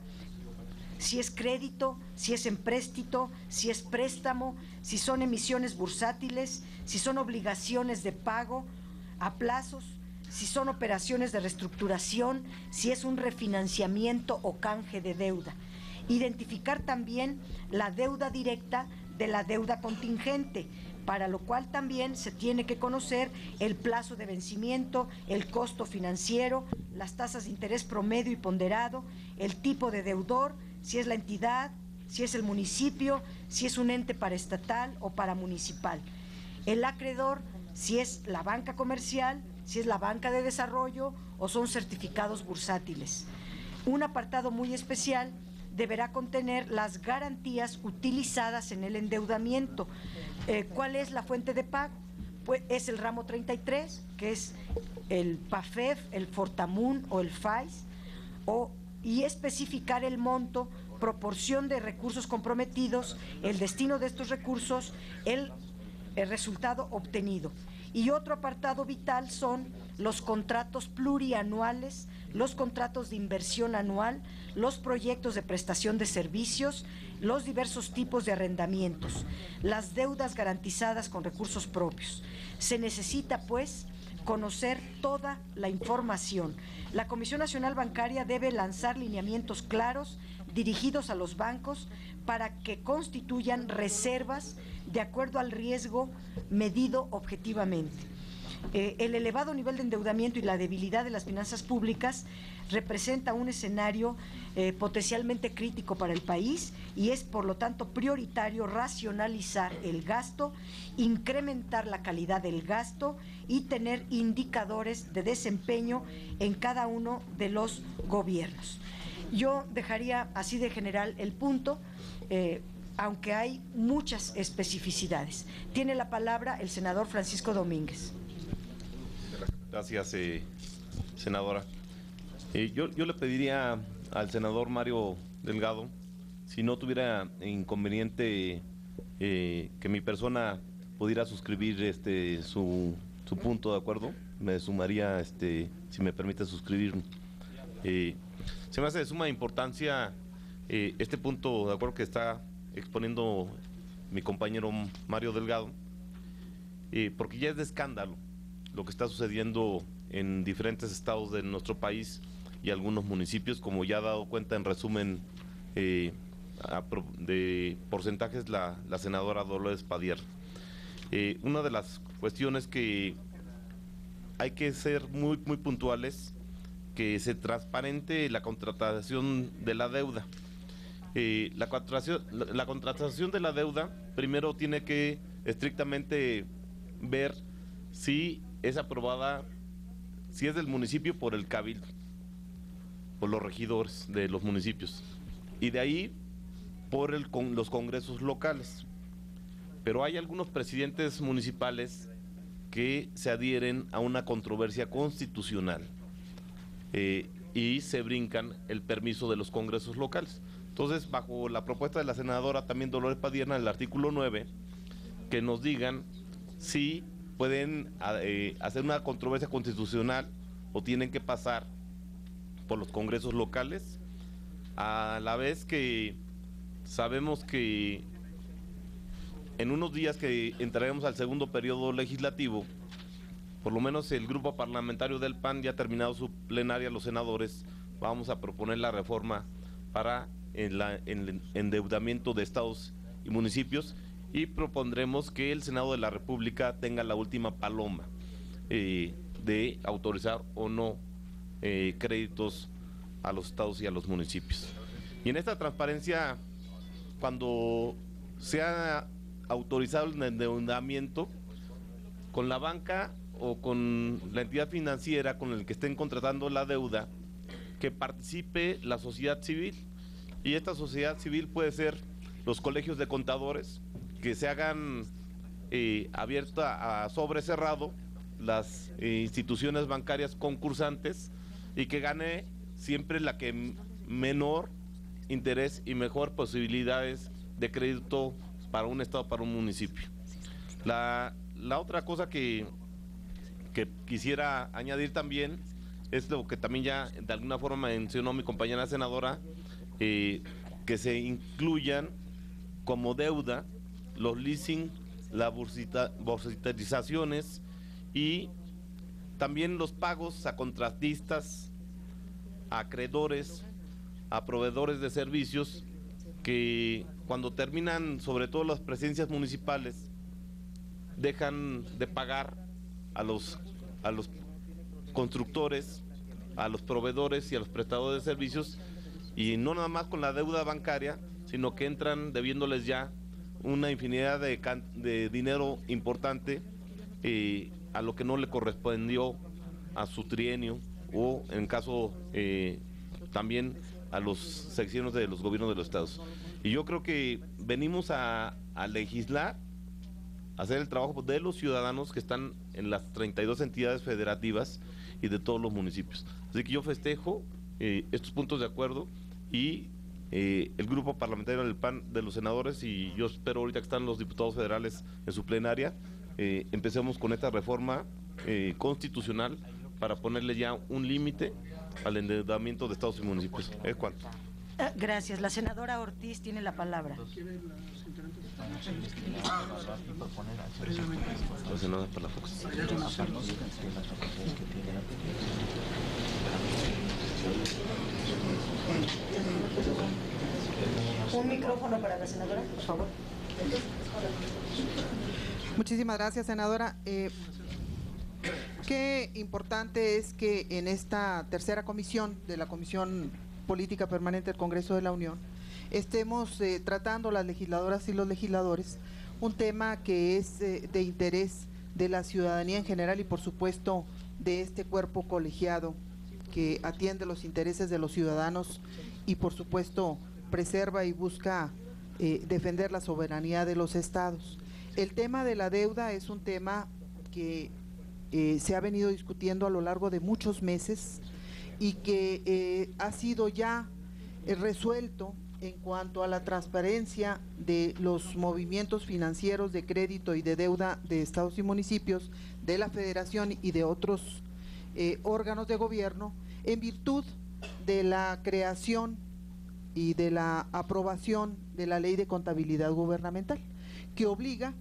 Si es crédito, si es empréstito, si es préstamo, si son emisiones bursátiles, si son obligaciones de pago a plazos, si son operaciones de reestructuración, si es un refinanciamiento o canje de deuda. Identificar también la deuda directa de la deuda contingente, para lo cual también se tiene que conocer el plazo de vencimiento, el costo financiero, las tasas de interés promedio y ponderado, el tipo de deudor, si es la entidad, si es el municipio, si es un ente paraestatal o paramunicipal. El acreedor, si es la banca comercial, si es la banca de desarrollo o son certificados bursátiles. Un apartado muy especial deberá contener las garantías utilizadas en el endeudamiento. ¿Cuál es la fuente de pago? Pues es el ramo 33, que es el PAFEF, el Fortamun o el FAIS, y especificar el monto, proporción de recursos comprometidos, el destino de estos recursos, el resultado obtenido. Y otro apartado vital son los contratos plurianuales, los contratos de inversión anual, los proyectos de prestación de servicios, los diversos tipos de arrendamientos, las deudas garantizadas con recursos propios. Se necesita, pues, conocer toda la información. La Comisión Nacional Bancaria debe lanzar lineamientos claros dirigidos a los bancos para que constituyan reservas de acuerdo al riesgo medido objetivamente. El elevado nivel de endeudamiento y la debilidad de las finanzas públicas representa un escenario potencialmente crítico para el país y es, por lo tanto, prioritario racionalizar el gasto, incrementar la calidad del gasto y tener indicadores de desempeño en cada uno de los gobiernos. Yo dejaría así de general el punto, aunque hay muchas especificidades. Tiene la palabra el senador Francisco Domínguez. Gracias, senadora. Yo le pediría al senador Mario Delgado, si no tuviera inconveniente que mi persona pudiera suscribir su punto de acuerdo, me sumaría, si me permite suscribir. Se me hace de suma importancia este punto de acuerdo que está exponiendo mi compañero Mario Delgado, porque ya es de escándalo lo que está sucediendo en diferentes estados de nuestro país y algunos municipios, como ya ha dado cuenta en resumen de porcentajes la senadora Dolores Padierna. Una de las cuestiones que hay que ser muy puntuales, que se transparente la contratación de la deuda. La contratación de la deuda primero tiene que estrictamente ver si es aprobada, si es del municipio, por el cabildo, por los regidores de los municipios, y de ahí por los congresos locales. Pero hay algunos presidentes municipales que se adhieren a una controversia constitucional y se brincan el permiso de los congresos locales. Entonces, bajo la propuesta de la senadora también Dolores Padierna, el artículo 9, que nos digan si pueden hacer una controversia constitucional o tienen que pasar por los congresos locales, a la vez que sabemos que en unos días que entraremos al segundo periodo legislativo, por lo menos el grupo parlamentario del PAN, ya ha terminado su plenaria, los senadores, vamos a proponer la reforma para el endeudamiento de estados y municipios, y propondremos que el Senado de la República tenga la última paloma de autorizar o no créditos a los estados y a los municipios. Y en esta transparencia, cuando se ha autorizado el endeudamiento con la banca o con la entidad financiera con el que estén contratando la deuda, que participe la sociedad civil. Y esta sociedad civil puede ser los colegios de contadores, que se hagan abierta a sobre cerrado las instituciones bancarias concursantes y que gane siempre la que menor interés y mejor posibilidades de crédito para un estado, para un municipio. La otra cosa que quisiera añadir también es lo que también ya de alguna forma mencionó mi compañera senadora, que se incluyan como deuda los leasing, las borsitarizaciones y también los pagos a contratistas, a acreedores, a proveedores de servicios que cuando terminan, sobre todo las presidencias municipales, dejan de pagar a los constructores, a los proveedores y a los prestadores de servicios, y no nada más con la deuda bancaria, sino que entran debiéndoles ya una infinidad de dinero importante a lo que no le correspondió a su trienio o en caso también a los sexenios de los gobiernos de los estados. Y yo creo que venimos a legislar, a hacer el trabajo de los ciudadanos que están en las 32 entidades federativas y de todos los municipios. Así que yo festejo estos puntos de acuerdo y el grupo parlamentario del PAN, de los senadores, y yo espero ahorita que están los diputados federales en su plenaria, empecemos con esta reforma constitucional para ponerle ya un límite al endeudamiento de estados y municipios. ¿Es cuánto? Gracias. La senadora Ortiz tiene la palabra. La senadora Palafox. Un micrófono para la senadora, por favor. Muchísimas gracias, senadora. Qué importante es que en esta tercera comisión de la Comisión Política Permanente del Congreso de la Unión estemos tratando las legisladoras y los legisladores un tema que es de interés de la ciudadanía en general y por supuesto de este cuerpo colegiado que atiende los intereses de los ciudadanos y por supuesto preserva y busca defender la soberanía de los estados. El tema de la deuda es un tema que se ha venido discutiendo a lo largo de muchos meses y que ha sido ya resuelto en cuanto a la transparencia de los movimientos financieros de crédito y de deuda de estados y municipios, de la federación y de otros órganos de gobierno, en virtud de la creación y de la aprobación de la Ley de Contabilidad Gubernamental, que obliga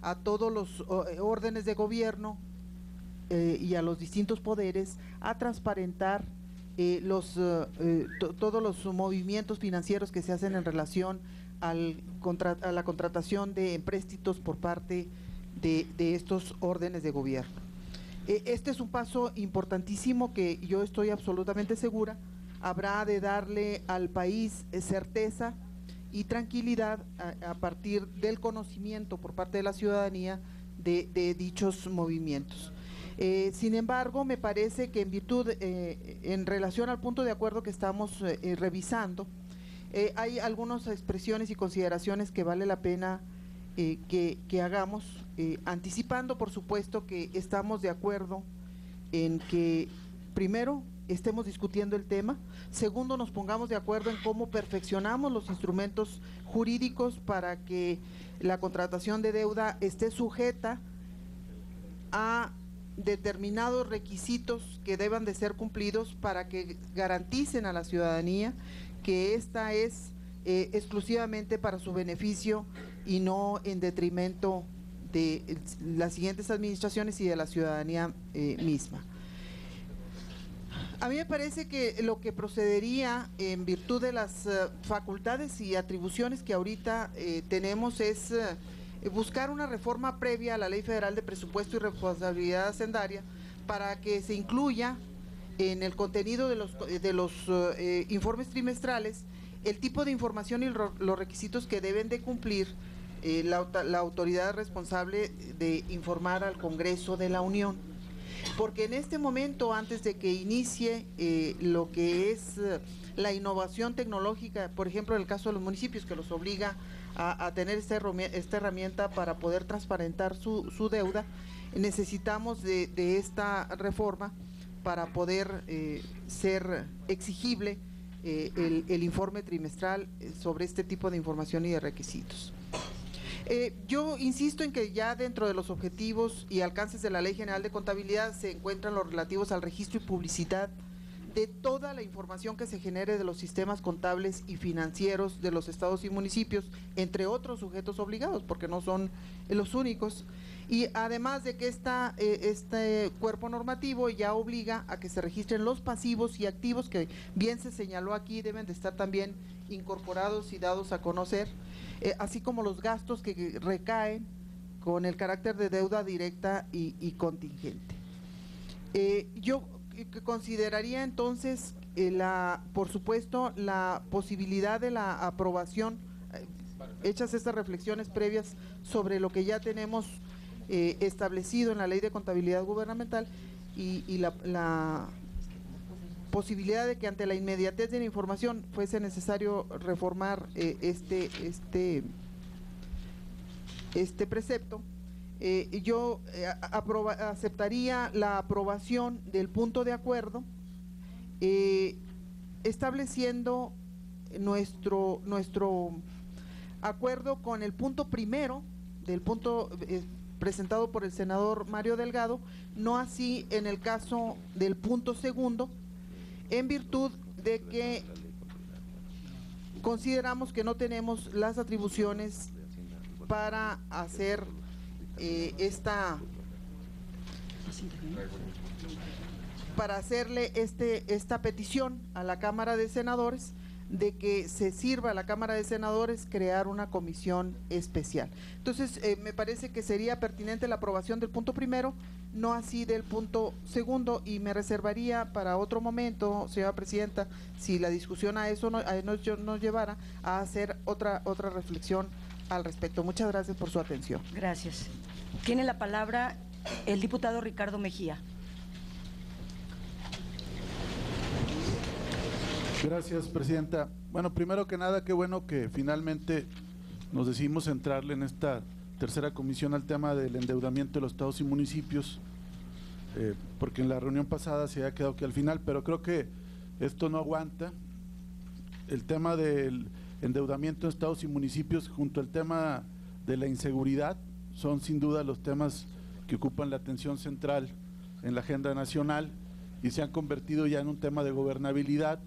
a todos los órdenes de gobierno y a los distintos poderes a transparentar todos los movimientos financieros que se hacen en relación a la contratación de empréstitos por parte de estos órdenes de gobierno. Este es un paso importantísimo que yo estoy absolutamente segura habrá de darle al país certeza y tranquilidad a partir del conocimiento por parte de la ciudadanía de dichos movimientos. Sin embargo, me parece que en virtud, en relación al punto de acuerdo que estamos revisando, hay algunas expresiones y consideraciones que vale la pena que hagamos, anticipando por supuesto que estamos de acuerdo en que primero estemos discutiendo el tema, segundo nos pongamos de acuerdo en cómo perfeccionamos los instrumentos jurídicos para que la contratación de deuda esté sujeta a determinados requisitos que deban de ser cumplidos para que garanticen a la ciudadanía que esta es exclusivamente para su beneficio y no en detrimento de las siguientes administraciones y de la ciudadanía misma. A mí me parece que lo que procedería en virtud de las facultades y atribuciones que ahorita tenemos es buscar una reforma previa a la Ley Federal de Presupuesto y Responsabilidad Hacendaria para que se incluya en el contenido de los informes trimestrales el tipo de información y los requisitos que deben de cumplir la autoridad responsable de informar al Congreso de la Unión. Porque en este momento, antes de que inicie lo que es la innovación tecnológica, por ejemplo, en el caso de los municipios, que los obliga a tener esta herramienta para poder transparentar su deuda, necesitamos de esta reforma para poder ser exigible el informe trimestral sobre este tipo de información y de requisitos. Yo insisto en que ya dentro de los objetivos y alcances de la Ley General de Contabilidad se encuentran los relativos al registro y publicidad de toda la información que se genere de los sistemas contables y financieros de los estados y municipios, entre otros sujetos obligados, porque no son los únicos. Y además de que este cuerpo normativo ya obliga a que se registren los pasivos y activos, que bien se señaló aquí, deben de estar también incorporados y dados a conocer, así como los gastos que recaen con el carácter de deuda directa y contingente. Yo consideraría entonces, por supuesto, la posibilidad de la aprobación, hechas estas reflexiones previas sobre lo que ya tenemos establecido en la Ley de Contabilidad Gubernamental y la posibilidad de que ante la inmediatez de la información fuese necesario reformar este precepto. Yo aceptaría la aprobación del punto de acuerdo, estableciendo nuestro acuerdo con el punto primero del punto presentado por el senador Mario Delgado, no así en el caso del punto segundo, en virtud de que consideramos que no tenemos las atribuciones para hacer para hacerle esta petición a la Cámara de Senadores de que se sirva a la Cámara de Senadores crear una comisión especial. Entonces, me parece que sería pertinente la aprobación del punto primero, no así del punto segundo, y me reservaría para otro momento, señora Presidenta, si la discusión a eso nos llevara a hacer otra reflexión al respecto. Muchas gracias por su atención. Gracias. Tiene la palabra el diputado Ricardo Mejía. Gracias, Presidenta. Bueno, primero que nada, qué bueno que finalmente nos decidimos centrarle en esta tercera comisión al tema del endeudamiento de los estados y municipios, porque en la reunión pasada se había quedado que al final, pero creo que esto no aguanta. El tema del endeudamiento de estados y municipios junto al tema de la inseguridad son sin duda los temas que ocupan la atención central en la agenda nacional y se han convertido ya en un tema de gobernabilidad,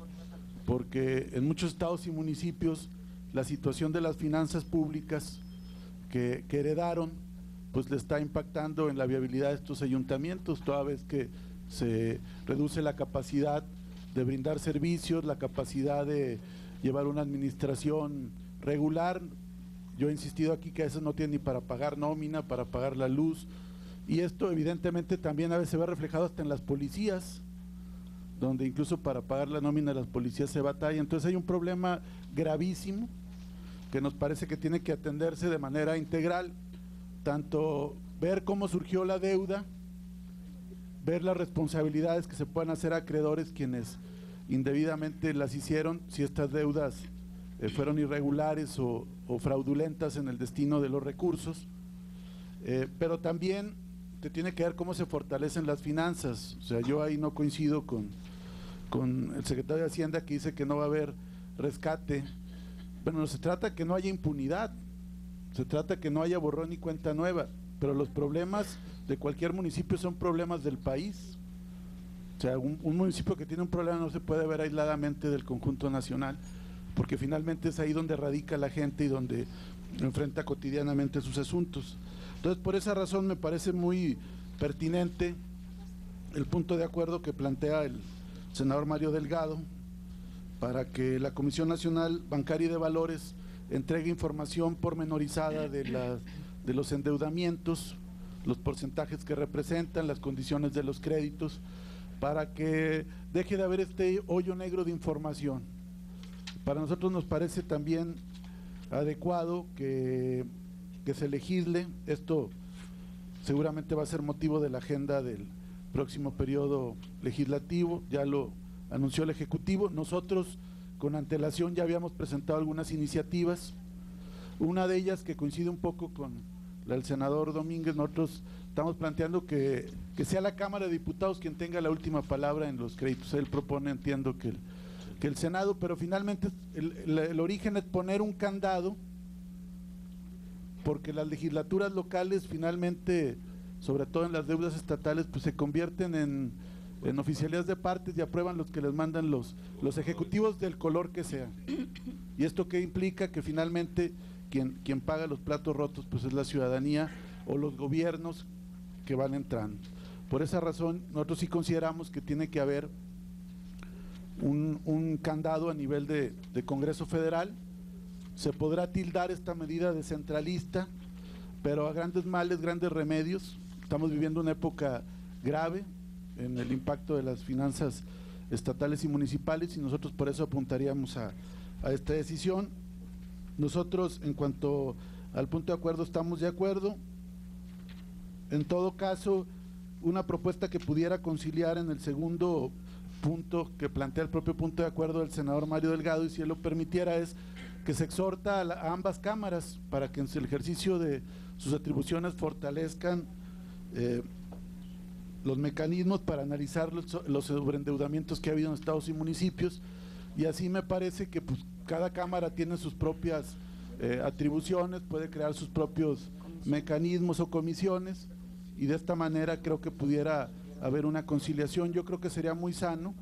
porque en muchos estados y municipios la situación de las finanzas públicas que heredaron pues le está impactando en la viabilidad de estos ayuntamientos, toda vez que se reduce la capacidad de brindar servicios, la capacidad de llevar una administración regular. Yo he insistido aquí que a veces no tienen ni para pagar nómina, para pagar la luz, y esto evidentemente también a veces se ve reflejado hasta en las policías, donde incluso para pagar la nómina de las policías se batalla. Entonces hay un problema gravísimo que nos parece que tiene que atenderse de manera integral, tanto ver cómo surgió la deuda, ver las responsabilidades que se puedan hacer a acreedores quienes indebidamente las hicieron, si estas deudas fueron irregulares o fraudulentas en el destino de los recursos, pero también te tiene que ver cómo se fortalecen las finanzas. O sea, yo ahí no coincido con el secretario de Hacienda que dice que no va a haber rescate. Bueno, no se trata que no haya impunidad, se trata que no haya borrón y cuenta nueva, pero los problemas de cualquier municipio son problemas del país. O sea, un municipio que tiene un problema no se puede ver aisladamente del conjunto nacional, porque finalmente es ahí donde radica la gente y donde enfrenta cotidianamente sus asuntos. Entonces, por esa razón me parece muy pertinente el punto de acuerdo que plantea el senador Mario Delgado para que la Comisión Nacional Bancaria y de Valores entregue información pormenorizada de los endeudamientos, los porcentajes que representan, las condiciones de los créditos, para que deje de haber este hoyo negro de información. Para nosotros nos parece también adecuado que se legisle. Esto seguramente va a ser motivo de la agenda del próximo periodo legislativo, ya lo anunció el Ejecutivo. Nosotros con antelación ya habíamos presentado algunas iniciativas. Una de ellas, que coincide un poco con la del senador Domínguez, nosotros estamos planteando que sea la Cámara de Diputados quien tenga la última palabra en los créditos. Él propone, entiendo, que el Senado, pero finalmente el origen es poner un candado, porque las legislaturas locales finalmente, sobre todo en las deudas estatales, pues se convierten en oficialías de partes y aprueban los que les mandan los ejecutivos del color que sea. ¿Y esto qué implica? Que finalmente quien paga los platos rotos pues es la ciudadanía o los gobiernos que van entrando. Por esa razón, nosotros sí consideramos que tiene que haber un candado a nivel de Congreso Federal. Se podrá tildar esta medida de centralista, pero a grandes males, grandes remedios. Estamos viviendo una época grave en el impacto de las finanzas estatales y municipales, y nosotros por eso apuntaríamos a esta decisión. Nosotros, en cuanto al punto de acuerdo, estamos de acuerdo. En todo caso, una propuesta que pudiera conciliar en el segundo punto que plantea el propio punto de acuerdo del senador Mario Delgado, y si él lo permitiera, es que se exhorta a ambas cámaras para que en el ejercicio de sus atribuciones fortalezcan los mecanismos para analizar los sobreendeudamientos que ha habido en estados y municipios, y así me parece que pues, cada cámara tiene sus propias atribuciones, puede crear sus propios mecanismos o comisiones, y de esta manera creo que pudiera haber una conciliación. Yo creo que sería muy sano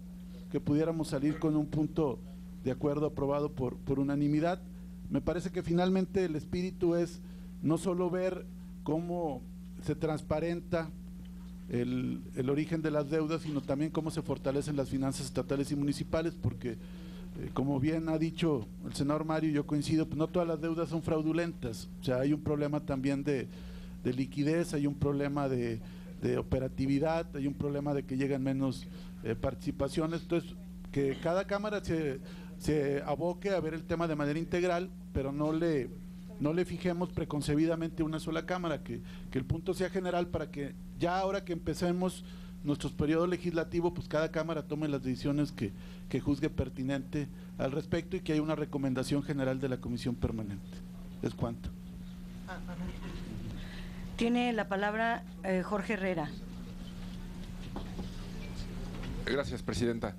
que pudiéramos salir con un punto de acuerdo aprobado por unanimidad. Me parece que finalmente el espíritu es no solo ver cómo se transparenta el origen de las deudas, sino también cómo se fortalecen las finanzas estatales y municipales, porque como bien ha dicho el senador Mario, yo coincido, pues no todas las deudas son fraudulentas. O sea, hay un problema también de liquidez, hay un problema de operatividad, hay un problema de que llegan menos participaciones. Entonces, que cada cámara se aboque a ver el tema de manera integral, pero no le fijemos preconcebidamente una sola cámara, que el punto sea general, para que ya ahora que empecemos nuestros periodos legislativos, pues cada cámara tome las decisiones que juzgue pertinente al respecto, y que haya una recomendación general de la Comisión Permanente. Es cuanto. Tiene la palabra Jorge Herrera. Gracias, presidenta.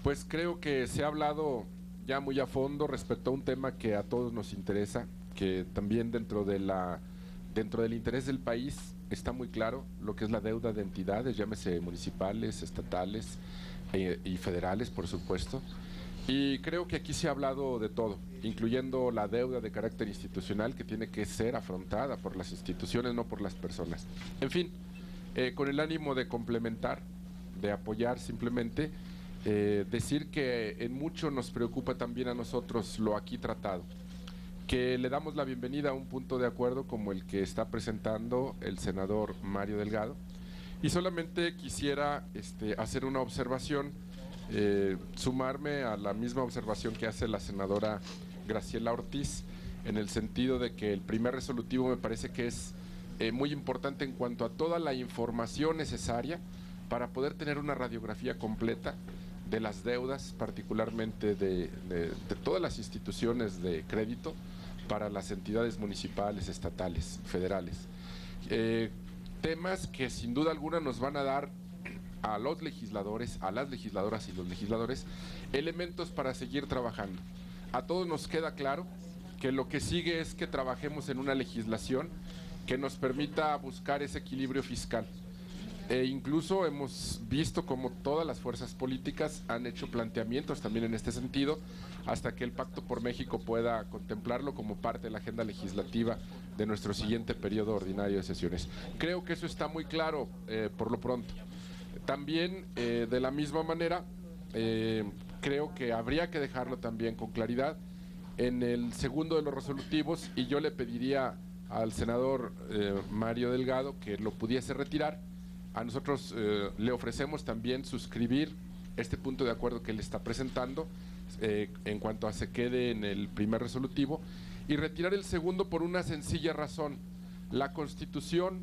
Pues creo que se ha hablado ya muy a fondo respecto a un tema que a todos nos interesa, que también dentro del interés del país está muy claro lo que es la deuda de entidades, llámese municipales, estatales y federales, por supuesto. Y creo que aquí se ha hablado de todo, incluyendo la deuda de carácter institucional, que tiene que ser afrontada por las instituciones, no por las personas. En fin, con el ánimo de complementar, de apoyar simplemente, decir que en mucho nos preocupa también a nosotros lo aquí tratado, que le damos la bienvenida a un punto de acuerdo como el que está presentando el senador Mario Delgado, y solamente quisiera hacer una observación, sumarme a la misma observación que hace la senadora Graciela Ortiz, en el sentido de que el primer resolutivo me parece que es muy importante en cuanto a toda la información necesaria para poder tener una radiografía completa de las deudas, particularmente de todas las instituciones de crédito para las entidades municipales, estatales, federales. Temas que sin duda alguna nos van a dar a los legisladores, a las legisladoras y los legisladores, elementos para seguir trabajando. A todos nos queda claro que lo que sigue es que trabajemos en una legislación que nos permita buscar ese equilibrio fiscal. Incluso hemos visto como todas las fuerzas políticas han hecho planteamientos también en este sentido, hasta que el Pacto por México pueda contemplarlo como parte de la agenda legislativa de nuestro siguiente periodo ordinario de sesiones. Creo que eso está muy claro por lo pronto. También, de la misma manera, creo que habría que dejarlo también con claridad en el segundo de los resolutivos, y yo le pediría al senador Mario Delgado que lo pudiese retirar. A nosotros le ofrecemos también suscribir este punto de acuerdo que él está presentando en cuanto a se quede en el primer resolutivo, y retirar el segundo por una sencilla razón. La Constitución,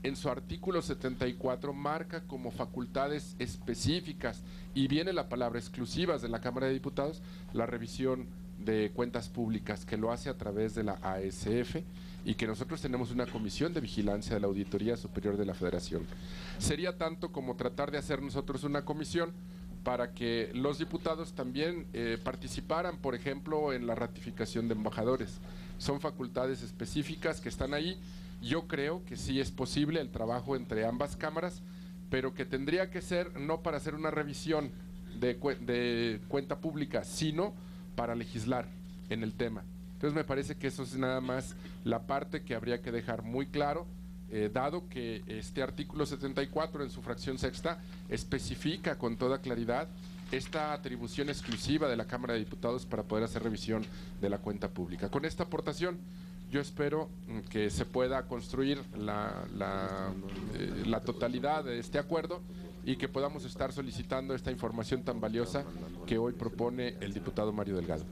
en su artículo 74, marca como facultades específicas, y viene la palabra exclusivas, de la Cámara de Diputados, la revisión de Cuentas Públicas, que lo hace a través de la ASF, y que nosotros tenemos una comisión de vigilancia de la Auditoría Superior de la Federación. Sería tanto como tratar de hacer nosotros una comisión para que los diputados también participaran, por ejemplo, en la ratificación de embajadores. Son facultades específicas que están ahí. Yo creo que sí es posible el trabajo entre ambas cámaras, pero que tendría que ser no para hacer una revisión de cuenta pública, sino para legislar en el tema. Entonces me parece que eso es nada más la parte que habría que dejar muy claro, dado que este artículo 74 en su fracción sexta especifica con toda claridad esta atribución exclusiva de la Cámara de Diputados para poder hacer revisión de la cuenta pública. Con esta aportación yo espero que se pueda construir la totalidad de este acuerdo y que podamos estar solicitando esta información tan valiosa que hoy propone el diputado Mario Delgado.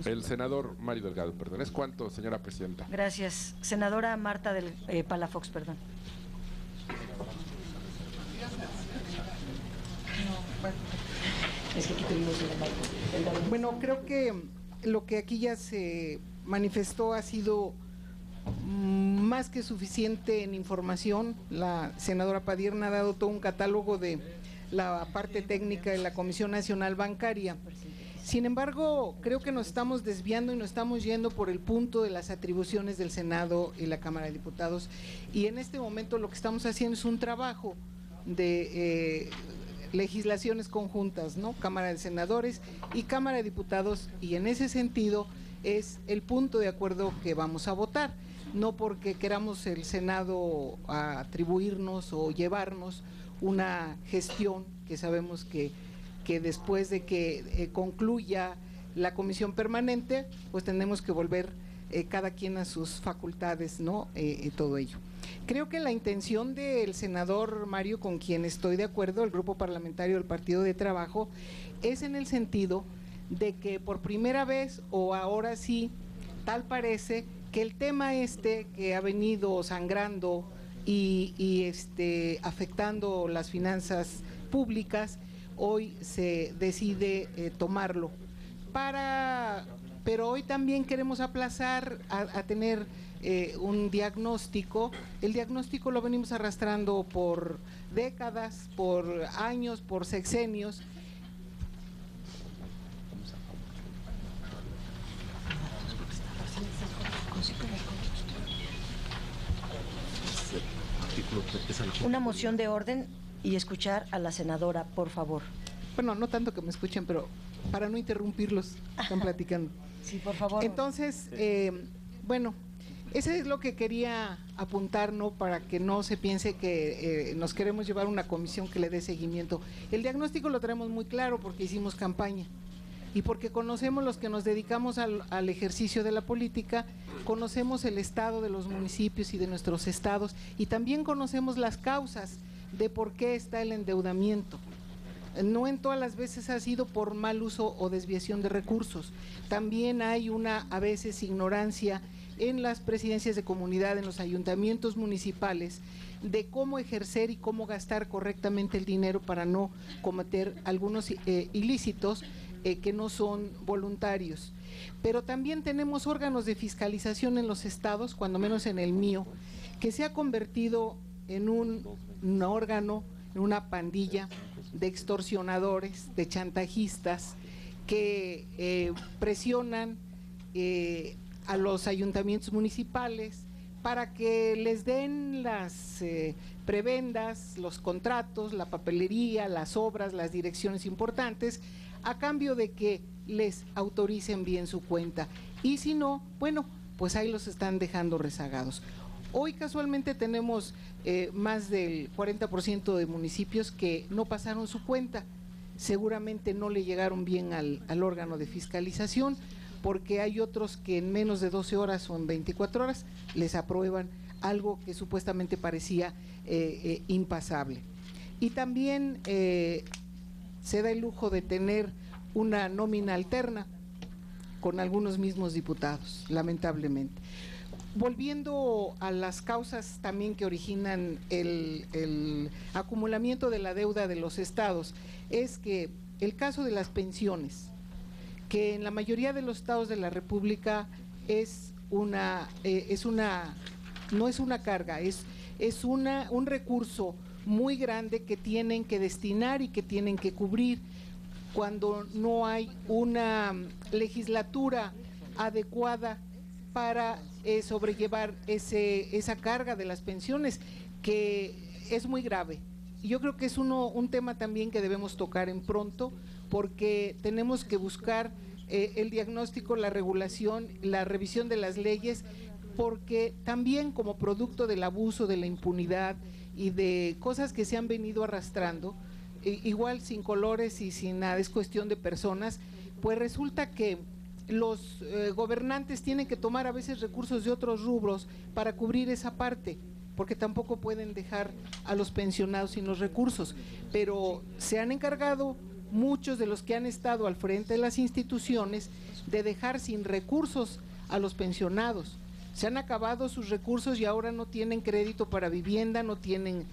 El senador Mario Delgado, perdón. ¿Es cuánto, señora presidenta? Gracias. Senadora Marta Palafox, perdón. Es que aquí tuvimos bueno, creo que lo que aquí ya se manifestó ha sido más que suficiente en información. La senadora Padierna ha dado todo un catálogo de la parte técnica de la Comisión Nacional Bancaria. Sin embargo, creo que nos estamos desviando y nos estamos yendo por el punto de las atribuciones del Senado y la Cámara de Diputados, y en este momento lo que estamos haciendo es un trabajo de legislaciones conjuntas, ¿no? Cámara de Senadores y Cámara de Diputados, y en ese sentido es el punto de acuerdo que vamos a votar, no porque queramos el Senado atribuirnos o llevarnos una gestión que sabemos que después de que concluya la comisión permanente, pues tenemos que volver cada quien a sus facultades, ¿no? Todo ello. Creo que la intención del senador Mario, con quien estoy de acuerdo, el grupo parlamentario del Partido de Trabajo, es en el sentido de que por primera vez, o ahora sí, tal parece que el tema que ha venido sangrando y afectando las finanzas públicas, hoy se decide tomarlo. Pero hoy también queremos aplazar a tener un diagnóstico. El diagnóstico lo venimos arrastrando por décadas, por años, por sexenios. Una moción de orden y escuchar a la senadora, por favor. Bueno, no tanto que me escuchen, pero para no interrumpirlos, están platicando. Sí, por favor. Entonces, bueno, eso es lo que quería apuntar, ¿no? Para que no se piense que nos queremos llevar una comisión que le dé seguimiento. El diagnóstico lo tenemos muy claro porque hicimos campaña y porque conocemos los que nos dedicamos al ejercicio de la política, conocemos el estado de los municipios y de nuestros estados, y también conocemos las causas de por qué está el endeudamiento. No en todas las veces ha sido por mal uso o desviación de recursos. También hay a veces ignorancia en las presidencias de comunidad, en los ayuntamientos municipales, de cómo ejercer y cómo gastar correctamente el dinero para no cometer algunos ilícitos que no son voluntarios. Pero también tenemos órganos de fiscalización en los estados, cuando menos en el mío, que se ha convertido en un órgano, en una pandilla de extorsionadores, de chantajistas que presionan a los ayuntamientos municipales para que les den las prebendas, los contratos, la papelería, las obras, las direcciones importantes, a cambio de que les autoricen bien su cuenta. Y si no, bueno, pues ahí los están dejando rezagados. Hoy casualmente tenemos más del 40% de municipios que no pasaron su cuenta, seguramente no le llegaron bien al órgano de fiscalización, porque hay otros que en menos de 12 horas o en 24 horas les aprueban algo que supuestamente parecía impasable. Y también se da el lujo de tener una nómina alterna con algunos mismos diputados, lamentablemente. Volviendo a las causas también que originan el acumulamiento de la deuda de los estados, es que el caso de las pensiones, que en la mayoría de los estados de la República no es una carga, es un recurso muy grande que tienen que destinar y que tienen que cubrir cuando no hay una legislatura adecuada para sobrellevar esa carga de las pensiones, que es muy grave. Yo creo que es un tema también que debemos tocar en pronto, porque tenemos que buscar el diagnóstico, la regulación, la revisión de las leyes, porque también como producto del abuso, de la impunidad y de cosas que se han venido arrastrando, igual sin colores y sin nada, es cuestión de personas, pues resulta que los gobernantes tienen que tomar a veces recursos de otros rubros para cubrir esa parte, porque tampoco pueden dejar a los pensionados sin los recursos, pero se han encargado muchos de los que han estado al frente de las instituciones de dejar sin recursos a los pensionados. Se han acabado sus recursos y ahora no tienen crédito para vivienda, no tienen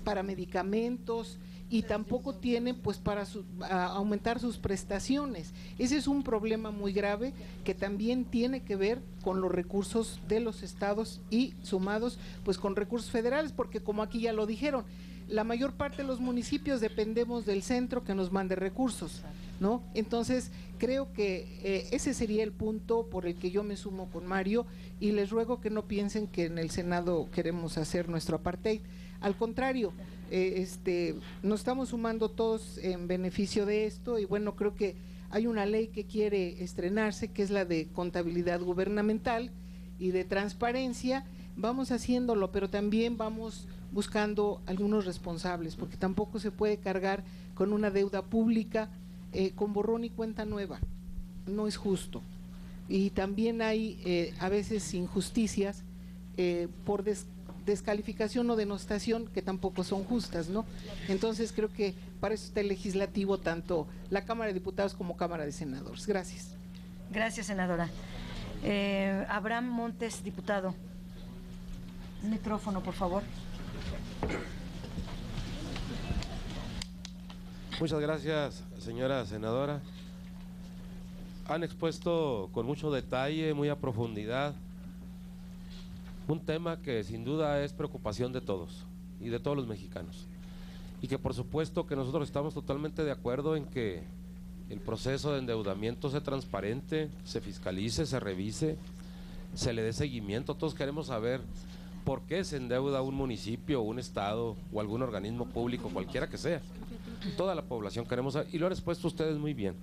para medicamentos y tampoco tienen pues para aumentar sus prestaciones. Ese es un problema muy grave que también tiene que ver con los recursos de los estados y sumados pues con recursos federales, porque como aquí ya lo dijeron, la mayor parte de los municipios dependemos del centro que nos mande recursos, ¿no? Entonces creo que ese sería el punto por el que yo me sumo con Mario, y les ruego que no piensen que en el Senado queremos hacer nuestro apartheid. Al contrario, nos estamos sumando todos en beneficio de esto, y bueno, creo que hay una ley que quiere estrenarse, que es la de contabilidad gubernamental y de transparencia. Vamos haciéndolo, pero también vamos buscando algunos responsables, porque tampoco se puede cargar con una deuda pública con borrón y cuenta nueva, no es justo. Y también hay a veces injusticias por descalificación o denostación que tampoco son justas, ¿no? Entonces creo que para eso está el legislativo, tanto la Cámara de Diputados como Cámara de Senadores. Gracias. Gracias, senadora. Abraham Montes, diputado. Un micrófono, por favor. Muchas gracias, señora senadora. Han expuesto con mucho detalle, muy a profundidad, un tema que sin duda es preocupación de todos y de todos los mexicanos, y que por supuesto que nosotros estamos totalmente de acuerdo en que el proceso de endeudamiento sea transparente, se fiscalice, se revise, se le dé seguimiento. Todos queremos saber por qué se endeuda un municipio, un estado o algún organismo público, cualquiera que sea. Toda la población queremos saber, y lo han expuesto ustedes muy bien.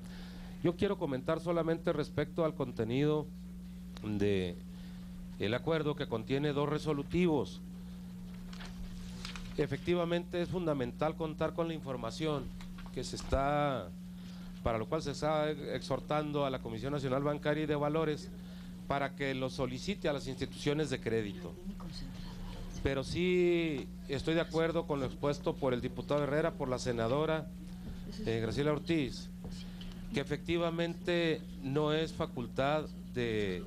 Yo quiero comentar solamente respecto al contenido de el acuerdo, que contiene 2 resolutivos. Efectivamente es fundamental contar con la información para lo cual se está exhortando a la Comisión Nacional Bancaria y de Valores para que lo solicite a las instituciones de crédito. Pero sí estoy de acuerdo con lo expuesto por el diputado Herrera, por la senadora Graciela Ortiz, que efectivamente no es facultad de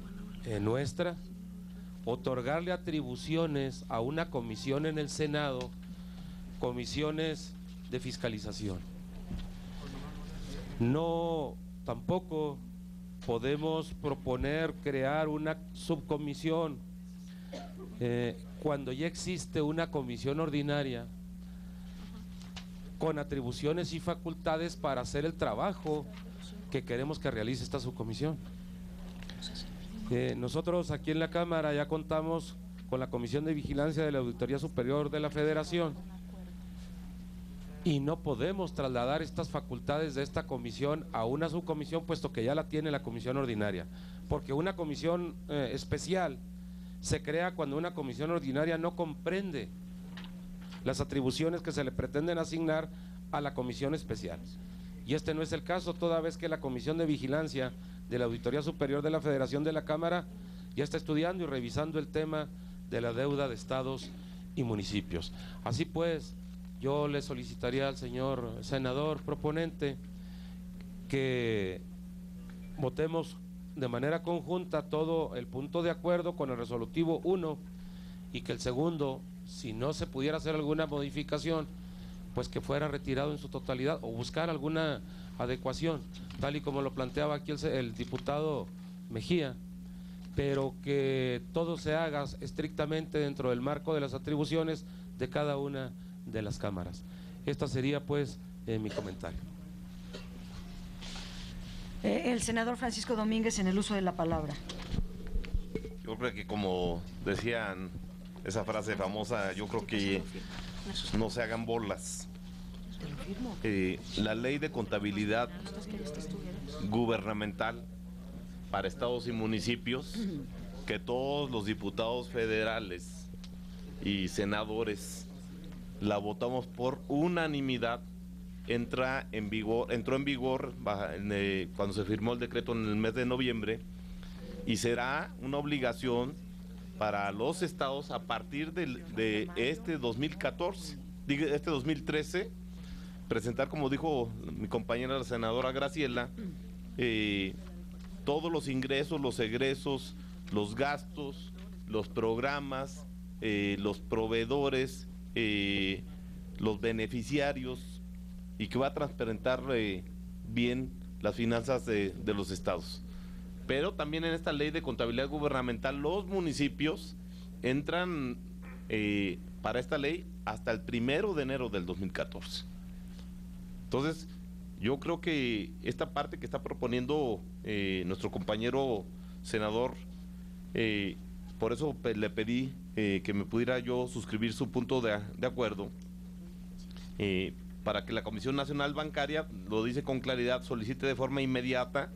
nuestra otorgarle atribuciones a una comisión en el Senado, comisiones de fiscalización. No, tampoco podemos proponer crear una subcomisión cuando ya existe una comisión ordinaria con atribuciones y facultades para hacer el trabajo que queremos que realice esta subcomisión. Nosotros aquí en la Cámara ya contamos con la Comisión de Vigilancia de la Auditoría Superior de la Federación, y no podemos trasladar estas facultades de esta comisión a una subcomisión, puesto que ya la tiene la comisión ordinaria, porque una comisión especial se crea cuando una comisión ordinaria no comprende las atribuciones que se le pretenden asignar a la comisión especial. Y este no es el caso, toda vez que la Comisión de Vigilancia de la Auditoría Superior de la Federación de la Cámara ya está estudiando y revisando el tema de la deuda de estados y municipios. Así pues, yo le solicitaría al señor senador proponente que votemos de manera conjunta todo el punto de acuerdo con el resolutivo 1, y que el segundo, si no se pudiera hacer alguna modificación, pues que fuera retirado en su totalidad, o buscar alguna adecuación, tal y como lo planteaba aquí el diputado Mejía, pero que todo se haga estrictamente dentro del marco de las atribuciones de cada una de las cámaras. Esta sería pues mi comentario. El senador Francisco Domínguez, en el uso de la palabra. Yo creo que, como decían esa frase famosa, yo creo que no se hagan bolas. La ley de contabilidad gubernamental para estados y municipios, que todos los diputados federales y senadores la votamos por unanimidad, entró en vigor cuando se firmó el decreto en el mes de noviembre, y será una obligación para los estados a partir de este 2013, presentar, como dijo mi compañera la senadora Graciela, todos los ingresos, los egresos, los gastos, los programas, los proveedores, los beneficiarios, y que va a transparentar bien las finanzas de los estados. Pero también en esta ley de contabilidad gubernamental los municipios entran para esta ley hasta el 1 de enero del 2014. Entonces, yo creo que esta parte que está proponiendo nuestro compañero senador, por eso le pedí que me pudiera yo suscribir su punto de acuerdo, para que la Comisión Nacional Bancaria, lo dice con claridad, solicite de forma inmediata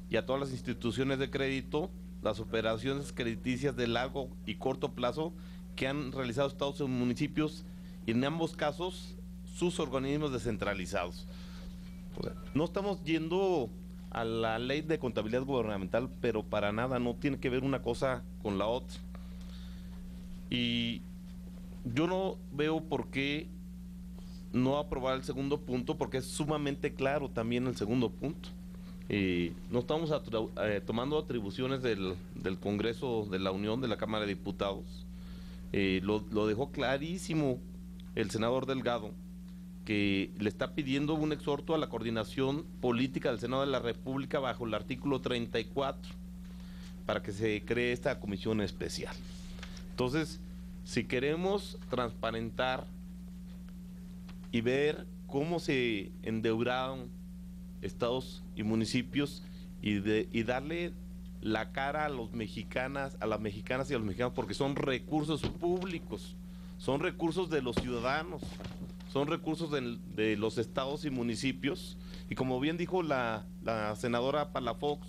y a todas las instituciones de crédito las operaciones crediticias de largo y corto plazo que han realizado estados y municipios, y en ambos casos sus organismos descentralizados. No estamos yendo a la ley de contabilidad gubernamental, pero para nada, no tiene que ver una cosa con la otra. Y yo no veo por qué no aprobar el segundo punto, porque es sumamente claro también el segundo punto. No estamos tomando atribuciones del Congreso de la Unión, de la Cámara de Diputados. Lo dejó clarísimo el senador Delgado, que le está pidiendo un exhorto a la coordinación política del Senado de la República bajo el artículo 34 para que se cree esta comisión especial. Entonces, si queremos transparentar y ver cómo se endeudaron estados y municipios y darle la cara a las mexicanas y a los mexicanos, porque son recursos públicos, son recursos de los ciudadanos, son recursos de los estados y municipios, y como bien dijo la senadora Palafox,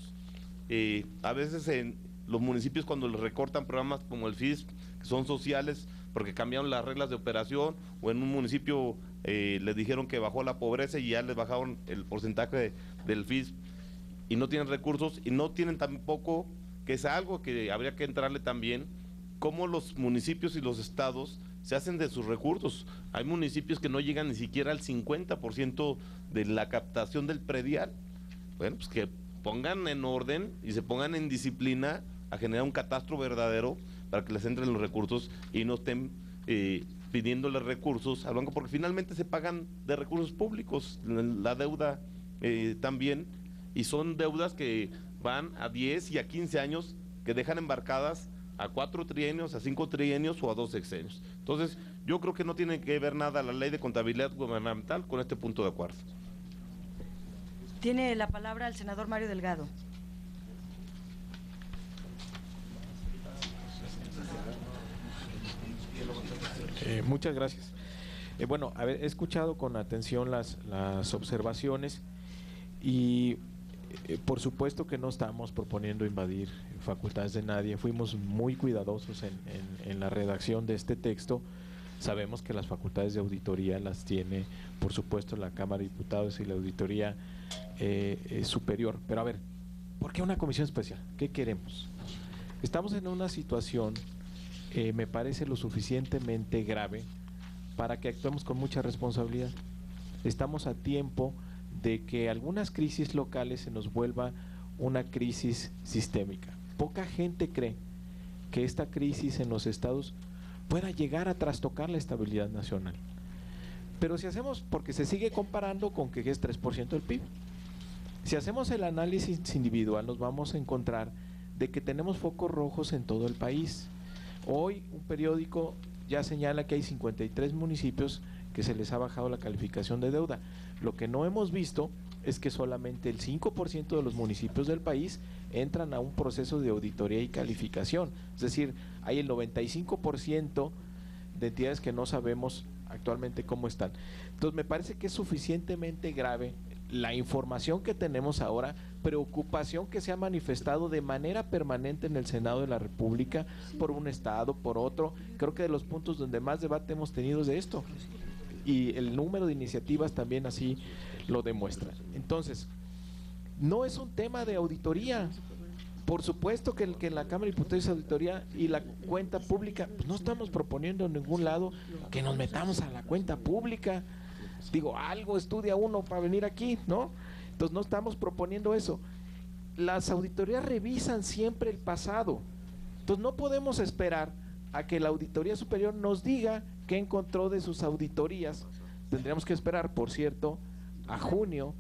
a veces en los municipios, cuando les recortan programas como el FISP, que son sociales porque cambiaron las reglas de operación, o en un municipio les dijeron que bajó la pobreza y ya les bajaron el porcentaje del FISP, y no tienen recursos, y no tienen tampoco, que es algo que habría que entrarle también, cómo los municipios y los estados se hacen de sus recursos. Hay municipios que no llegan ni siquiera al 50% de la captación del predial. Bueno, pues que pongan en orden y se pongan en disciplina a generar un catastro verdadero para que les entren los recursos y no estén pidiéndole recursos al banco, porque finalmente se pagan de recursos públicos, la deuda también, y son deudas que van a 10 y a 15 años, que dejan embarcadas a 4 trienios, a 5 trienios o a 2 sexenios. Entonces, yo creo que no tiene que ver nada la ley de contabilidad gubernamental con este punto de acuerdo. Tiene la palabra el senador Mario Delgado. Muchas gracias. Bueno, a ver, he escuchado con atención las observaciones y por supuesto que no estamos proponiendo invadir facultades de nadie. Fuimos muy cuidadosos en la redacción de este texto. Sabemos que las facultades de auditoría las tiene, por supuesto, la Cámara de Diputados y la auditoría superior. Pero a ver, ¿por qué una comisión especial? ¿Qué queremos? Estamos en una situación, me parece lo suficientemente grave para que actuemos con mucha responsabilidad. Estamos a tiempo de que algunas crisis locales se nos vuelva una crisis sistémica. Poca gente cree que esta crisis en los estados pueda llegar a trastocar la estabilidad nacional. Pero si hacemos, porque se sigue comparando con que es 3% del PIB, Si hacemos el análisis individual, nos vamos a encontrar de que tenemos focos rojos en todo el país. Hoy un periódico ya señala que hay 53 municipios que se les ha bajado la calificación de deuda. Lo que no hemos visto es que solamente el 5% de los municipios del país entran a un proceso de auditoría y calificación. Es decir, hay el 95% de entidades que no sabemos actualmente cómo están. Entonces me parece que es suficientemente grave la información que tenemos ahora, preocupación que se ha manifestado de manera permanente en el Senado de la República, por un estado, por otro. Creo que de los puntos donde más debate hemos tenido es de esto, y el número de iniciativas también así lo demuestra. Entonces, no es un tema de auditoría. Por supuesto que en la Cámara de Diputados es auditoría y la cuenta pública, pues no estamos proponiendo en ningún lado que nos metamos a la cuenta pública. Digo, algo estudia uno para venir aquí, ¿no? Entonces no estamos proponiendo eso. Las auditorías revisan siempre el pasado. Entonces no podemos esperar a que la Auditoría Superior nos diga qué encontró de sus auditorías. Tendríamos que esperar, por cierto, a junio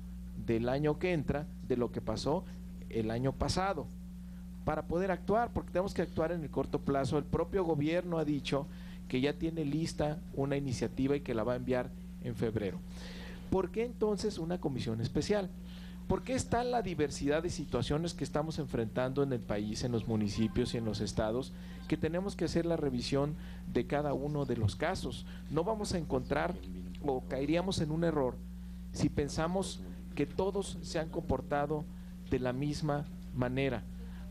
del año que entra, de lo que pasó el año pasado, para poder actuar, porque tenemos que actuar en el corto plazo. El propio gobierno ha dicho que ya tiene lista una iniciativa y que la va a enviar en febrero. ¿Por qué entonces una comisión especial? ¿Por qué está la diversidad de situaciones que estamos enfrentando en el país, en los municipios y en los estados, que tenemos que hacer la revisión de cada uno de los casos? No vamos a encontrar, o caeríamos en un error si pensamos que todos se han comportado de la misma manera,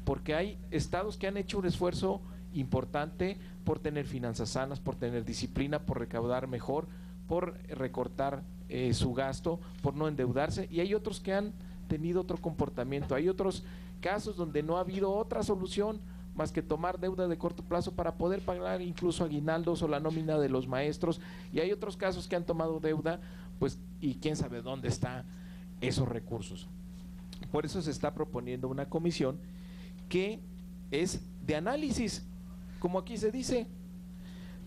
porque hay estados que han hecho un esfuerzo importante por tener finanzas sanas, por tener disciplina, por recaudar mejor, por recortar su gasto, por no endeudarse, y hay otros que han tenido otro comportamiento. Hay otros casos donde no ha habido otra solución más que tomar deuda de corto plazo para poder pagar incluso aguinaldos o la nómina de los maestros, y hay otros casos que han tomado deuda, pues, y quién sabe dónde están esos recursos. Por eso se está proponiendo una comisión que es de análisis, como aquí se dice,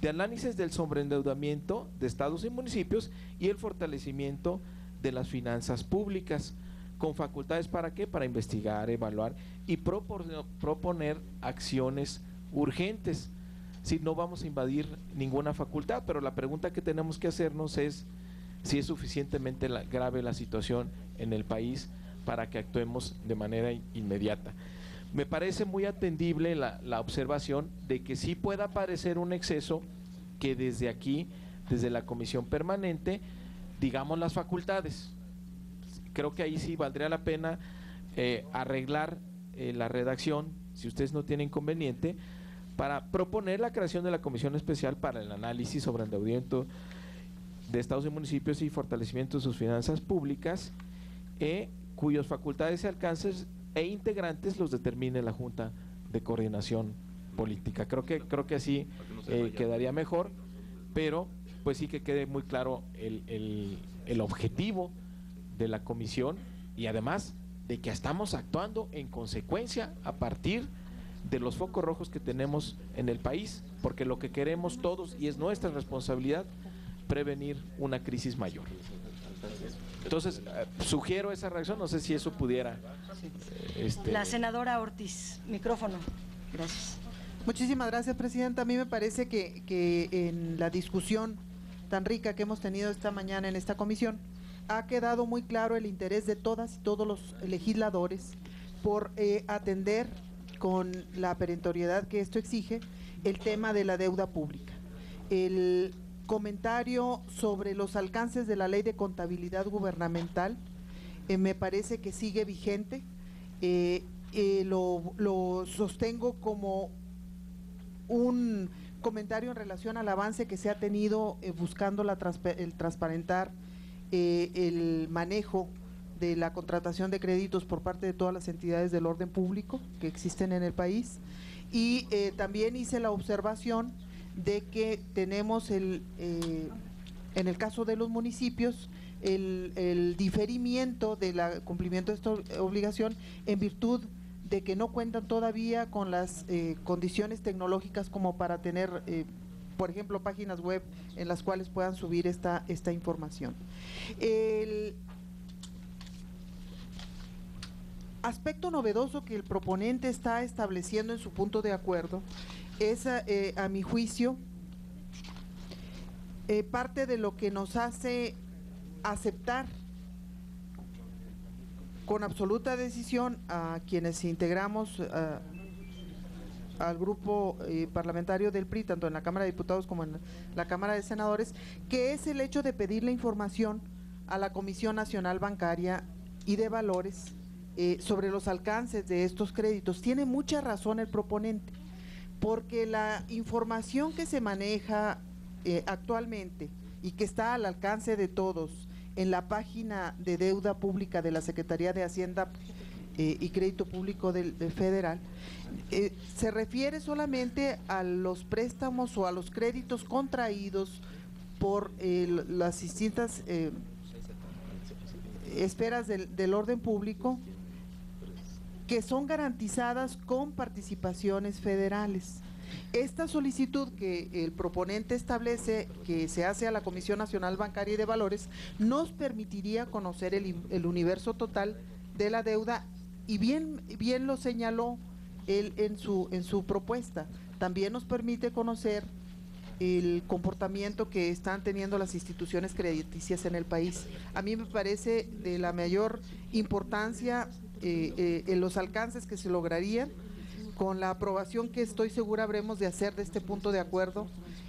de análisis del sobreendeudamiento de estados y municipios y el fortalecimiento de las finanzas públicas, con facultades ¿para qué? Para investigar, evaluar y proponer acciones urgentes. Si no vamos a invadir ninguna facultad, pero la pregunta que tenemos que hacernos es si es suficientemente grave la situación en el país para que actuemos de manera inmediata. Me parece muy atendible la observación de que sí pueda aparecer un exceso, que desde aquí, desde la comisión permanente, digamos las facultades. Creo que ahí sí valdría la pena arreglar la redacción, si ustedes no tienen inconveniente, para proponer la creación de la comisión especial para el análisis sobre endeudamiento de estados y municipios y fortalecimiento de sus finanzas públicas, cuyas facultades y alcances e integrantes los determine la Junta de Coordinación Política. Creo que así quedaría mejor, pero pues sí que quede muy claro el objetivo de la comisión, y además de que estamos actuando en consecuencia a partir de los focos rojos que tenemos en el país, porque lo que queremos todos, y es nuestra responsabilidad, prevenir una crisis mayor. Entonces, sugiero esa reacción, no sé si eso pudiera… La senadora Ortiz, micrófono. Gracias. Muchísimas gracias, Presidenta. A mí me parece que en la discusión tan rica que hemos tenido esta mañana en esta comisión, ha quedado muy claro el interés de todas y todos los legisladores por atender con la perentoriedad que esto exige el tema de la deuda pública. El comentario sobre los alcances de la Ley de Contabilidad Gubernamental me parece que sigue vigente. Lo sostengo como un comentario en relación al avance que se ha tenido buscando el transparentar el manejo de la contratación de créditos por parte de todas las entidades del orden público que existen en el país, y también hice la observación de que tenemos en el caso de los municipios el diferimiento del cumplimiento de esta obligación en virtud de que no cuentan todavía con las condiciones tecnológicas como para tener por ejemplo, páginas web en las cuales puedan subir esta información. aspecto novedoso que el proponente está estableciendo en su punto de acuerdo es, a mi juicio, parte de lo que nos hace aceptar con absoluta decisión a quienes integramos al grupo parlamentario del PRI, tanto en la Cámara de Diputados como en la Cámara de Senadores, que es el hecho de pedir la información a la Comisión Nacional Bancaria y de Valores sobre los alcances de estos créditos. Tiene mucha razón el proponente, porque la información que se maneja actualmente y que está al alcance de todos en la página de deuda pública de la Secretaría de Hacienda y Crédito Público del Federal, se refiere solamente a los préstamos o a los créditos contraídos por las distintas esferas del orden público, que son garantizadas con participaciones federales. Esta solicitud que el proponente establece, que se hace a la Comisión Nacional Bancaria y de Valores, nos permitiría conocer el universo total de la deuda, y bien lo señaló él en su propuesta. También nos permite conocer el comportamiento que están teniendo las instituciones crediticias en el país. A mí me parece de la mayor importancia en los alcances que se lograrían con la aprobación que estoy segura habremos de hacer de este punto de acuerdo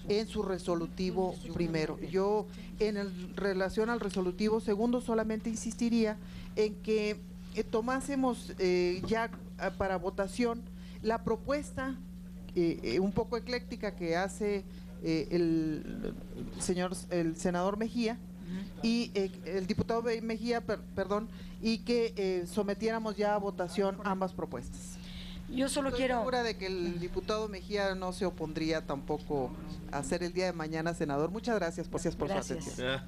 en su resolutivo primero. Yo, en relación al resolutivo segundo, solamente insistiría en que tomásemos ya para votación la propuesta un poco ecléctica que hace el senador Mejía y el diputado Mejía, perdón, y que sometiéramos ya a votación ambas propuestas. Yo solo Estoy quiero… segura de que el diputado Mejía no se opondría tampoco a ser el día de mañana senador. Muchas gracias por su atención.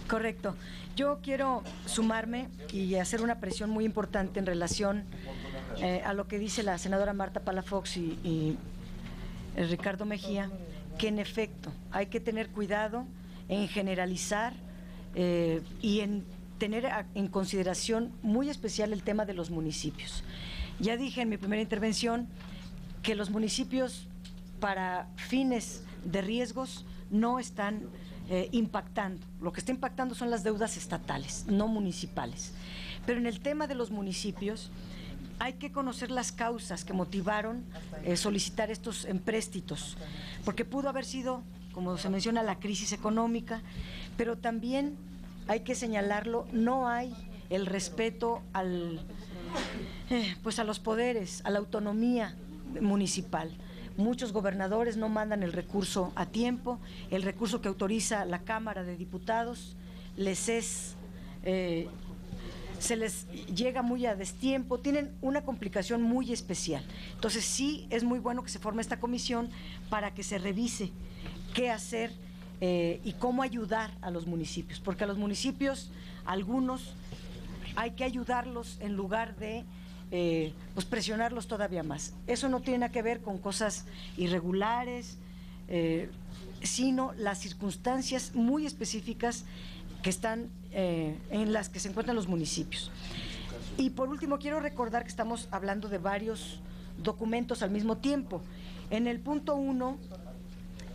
Correcto. Yo quiero sumarme y hacer una presión muy importante en relación a lo que dice la senadora Marta Palafox y Ricardo Mejía, que en efecto hay que tener cuidado en generalizar y en tener en consideración muy especial el tema de los municipios. Ya dije en mi primera intervención que los municipios, para fines de riesgos, no están impactando. Lo que está impactando son las deudas estatales, no municipales. Pero en el tema de los municipios hay que conocer las causas que motivaron solicitar estos empréstitos, porque pudo haber sido, como se menciona, la crisis económica, pero también hay que señalarlo, no hay el respeto pues a los poderes, a la autonomía municipal. Muchos gobernadores no mandan el recurso a tiempo, el recurso que autoriza la Cámara de Diputados se les llega muy a destiempo, tienen una complicación muy especial. Entonces sí es muy bueno que se forme esta comisión para que se revise qué hacer y cómo ayudar a los municipios, porque a los municipios, algunos, hay que ayudarlos en lugar de pues presionarlos todavía más. Eso no tiene nada que ver con cosas irregulares, sino las circunstancias muy específicas que están en las que se encuentran los municipios. Y por último, quiero recordar que estamos hablando de varios documentos al mismo tiempo. En el punto 1,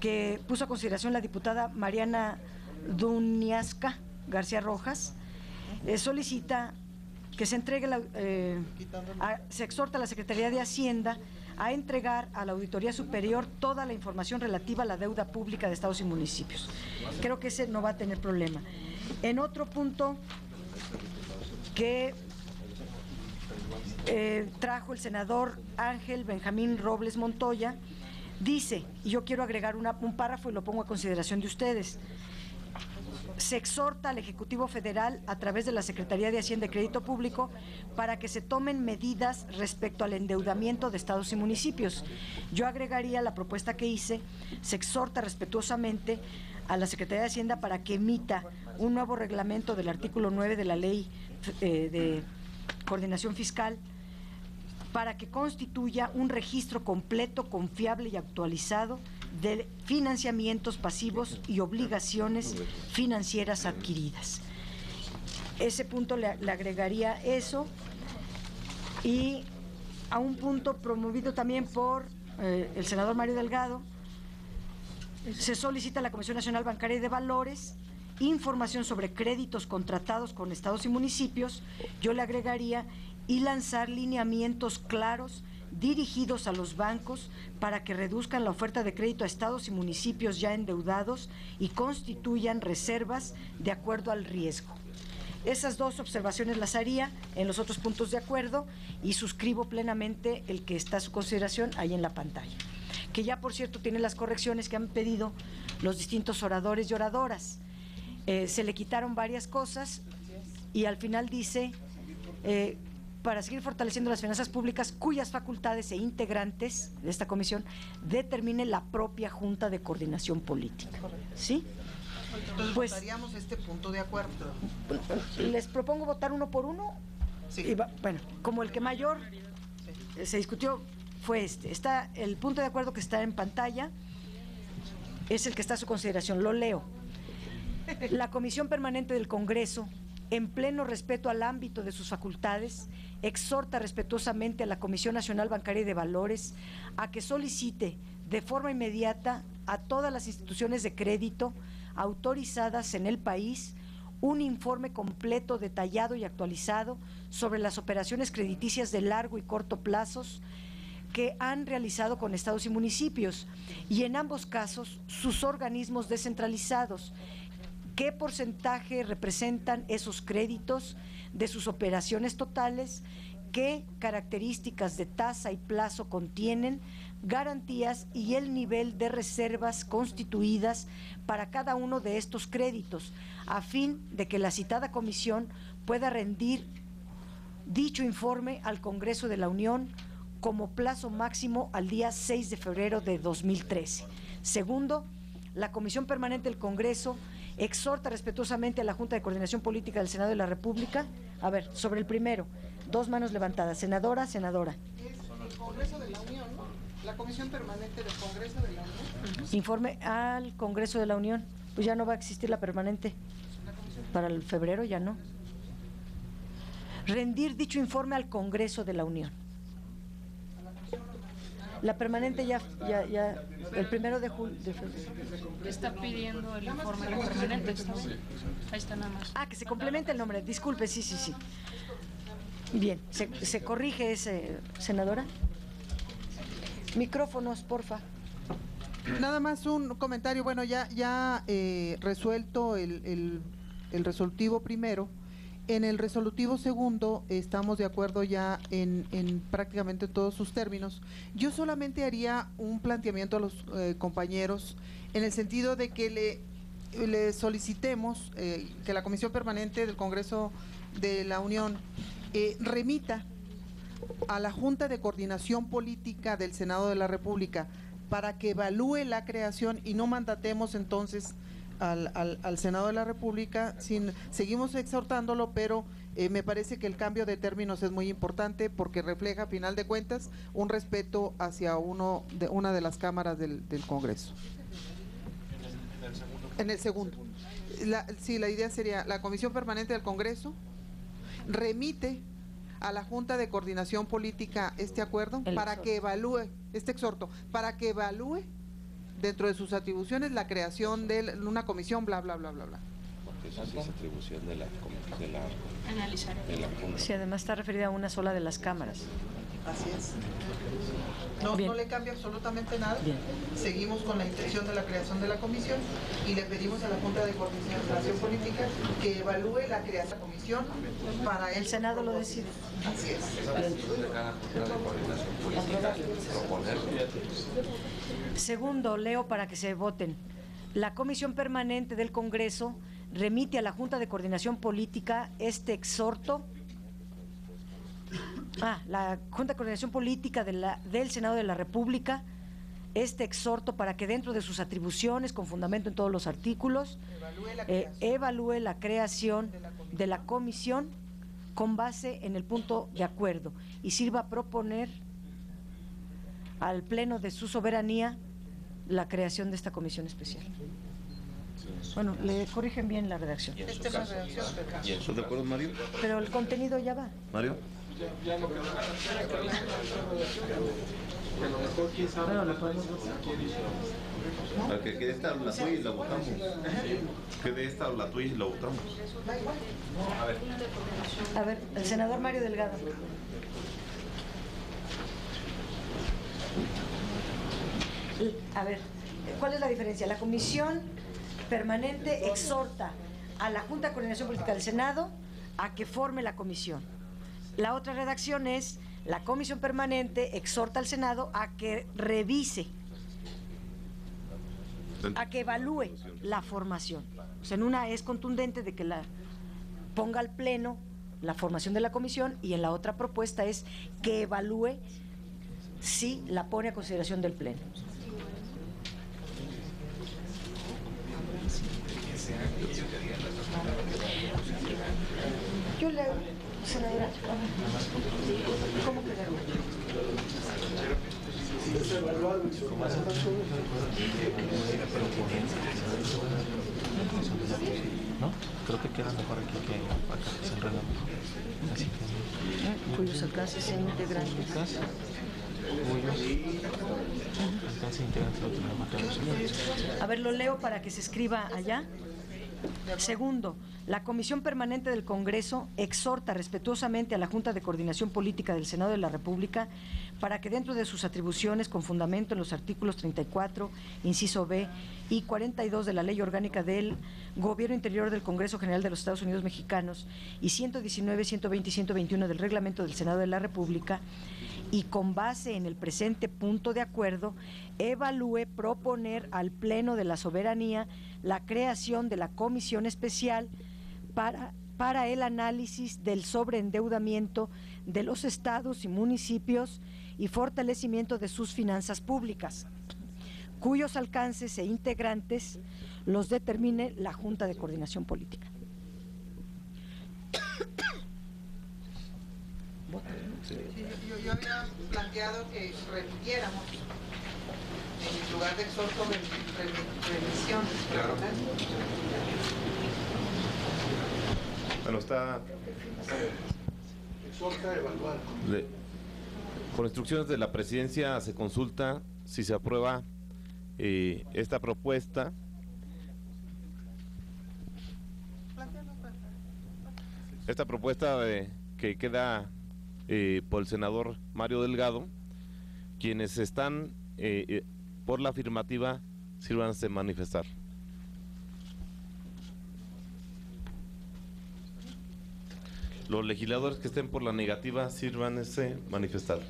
que puso a consideración la diputada Mariana Duniasca García Rojas, solicita que se entregue, se exhorta a la Secretaría de Hacienda a entregar a la Auditoría Superior toda la información relativa a la deuda pública de estados y municipios. Creo que ese no va a tener problema. En otro punto que trajo el senador Ángel Benjamín Robles Montoya, dice, y yo quiero agregar un párrafo y lo pongo a consideración de ustedes: se exhorta al Ejecutivo Federal a través de la Secretaría de Hacienda y Crédito Público para que se tomen medidas respecto al endeudamiento de estados y municipios. Yo agregaría la propuesta que hice: se exhorta respetuosamente a la Secretaría de Hacienda para que emita un nuevo reglamento del artículo 9 de la Ley de Coordinación Fiscal, para que constituya un registro completo, confiable y actualizado de financiamientos pasivos y obligaciones financieras adquiridas. ese punto le agregaría eso, y a un punto promovido también por el senador Mario Delgado, se solicita a la Comisión Nacional Bancaria y de Valores información sobre créditos contratados con estados y municipios. Yo le agregaría y lanzar lineamientos claros dirigidos a los bancos para que reduzcan la oferta de crédito a estados y municipios ya endeudados y constituyan reservas de acuerdo al riesgo. Esas dos observaciones las haría. En los otros puntos de acuerdo, y suscribo plenamente el que está a su consideración ahí en la pantalla, que ya por cierto tiene las correcciones que han pedido los distintos oradores y oradoras. Se le quitaron varias cosas y al final dice para seguir fortaleciendo las finanzas públicas cuyas facultades e integrantes de esta comisión determine la propia Junta de Coordinación Política. ¿Sí? Entonces pues votaríamos este punto de acuerdo. Les propongo votar uno por uno. Sí. Y bueno, como el que mayor se discutió fue este. Está el punto de acuerdo que está en pantalla, es el que está a su consideración. Lo leo. La Comisión Permanente del Congreso, en pleno respeto al ámbito de sus facultades, exhorta respetuosamente a la Comisión Nacional Bancaria y de Valores a que solicite de forma inmediata a todas las instituciones de crédito autorizadas en el país un informe completo, detallado y actualizado sobre las operaciones crediticias de largo y corto plazos que han realizado con estados y municipios, y en ambos casos sus organismos descentralizados. ¿Qué porcentaje representan esos créditos de sus operaciones totales? ¿Qué características de tasa y plazo contienen? Garantías y el nivel de reservas constituidas para cada uno de estos créditos, a fin de que la citada comisión pueda rendir dicho informe al Congreso de la Unión como plazo máximo al día 6 de febrero de 2013. Segundo, la Comisión Permanente del Congreso exhorta respetuosamente a la Junta de Coordinación Política del Senado de la República. A ver, sobre el primero, dos manos levantadas. Senadora. Es el Congreso de la Unión, ¿no? La Comisión Permanente del Congreso de la Unión. Informe al Congreso de la Unión. Pues ya no va a existir la permanente. Para el febrero ya no. Rendir dicho informe al Congreso de la Unión. La permanente ya el 1 de julio. Está pidiendo el informe de la permanente. Ahí está nada más. Ah, que se complemente el nombre. Disculpe, sí. Bien, se corrige ese, senadora. Micrófonos, porfa. Nada más un comentario. Bueno, ya resuelto el resolutivo primero. En el resolutivo segundo estamos de acuerdo ya en prácticamente todos sus términos. Yo solamente haría un planteamiento a los compañeros en el sentido de que le solicitemos que la Comisión Permanente del Congreso de la Unión remita a la Junta de Coordinación Política del Senado de la República para que evalúe la creación y no mandatemos entonces al Senado de la República. Seguimos exhortándolo, pero me parece que el cambio de términos es muy importante porque refleja, a final de cuentas, un respeto hacia una de las cámaras del Congreso. En el segundo. La idea sería, la Comisión Permanente del Congreso remite a la Junta de Coordinación Política este acuerdo para que evalúe, este exhorto, para que evalúe dentro de sus atribuciones la creación de una comisión, bla, bla, bla, bla, bla. Porque eso sí es atribución de la Analizar. Sí, además está referida a una sola de las cámaras. Así es. No le cambia absolutamente nada. Bien. Seguimos con la intención de la creación de la comisión y le pedimos a la Junta de Coordinación Política que evalúe la creación de la comisión para el Senado lo decide. Así es. Segundo, leo para que se voten. La Comisión Permanente del Congreso remite a la Junta de Coordinación Política este exhorto. La Junta de Coordinación Política del Senado de la República, este exhorto para que dentro de sus atribuciones, con fundamento en todos los artículos, evalúe la creación de la comisión con base en el punto de acuerdo y sirva a proponer al Pleno de su soberanía la creación de esta comisión especial. Bueno, le corrigen bien la redacción. Esta es la redacción. ¿Estás de acuerdo, Mario? Pero el contenido ya va. Mario. Bueno, la podemos votar. Para que quede esta la tuya y la votamos. Quede esta la tuya y la votamos. A ver, el senador Mario Delgado. A ver, ¿cuál es la diferencia? La comisión permanente exhorta a la Junta de Coordinación Política del Senado a que forme la comisión. La otra redacción es: la comisión permanente exhorta al Senado a que revise, a que evalúe la formación. O sea, en una es contundente de que la ponga al pleno la formación de la comisión, y en la otra propuesta es que evalúe si la pone a consideración del pleno. Yo le, senadora, ¿cómo quedaría? ¿No? Creo que queda mejor aquí que acá, se enreda mejor. Así que... Cuyos alcances sean integrantes. Alcance integrante de la materia. A ver, lo leo para que se escriba allá. Segundo, la Comisión Permanente del Congreso exhorta respetuosamente a la Junta de Coordinación Política del Senado de la República para que, dentro de sus atribuciones, con fundamento en los artículos 34, inciso B, y 42 de la Ley Orgánica del Gobierno Interior del Congreso General de los Estados Unidos Mexicanos y 119, 120 y 121 del Reglamento del Senado de la República, y con base en el presente punto de acuerdo, evalúe proponer al Pleno de la Soberanía la creación de la Comisión Especial para el análisis del sobreendeudamiento de los estados y municipios y fortalecimiento de sus finanzas públicas, cuyos alcances e integrantes los determine la Junta de Coordinación Política. Sí, yo había planteado que repitiéramos en lugar de exhorto, revisión. Claro. Bueno, está... Exhorta a evaluar. Con instrucciones de la presidencia se consulta si se aprueba esta propuesta. Esta propuesta que queda por el senador Mario Delgado. Quienes están por la afirmativa, sírvanse manifestar. Los legisladores que estén por la negativa, sírvanse manifestar.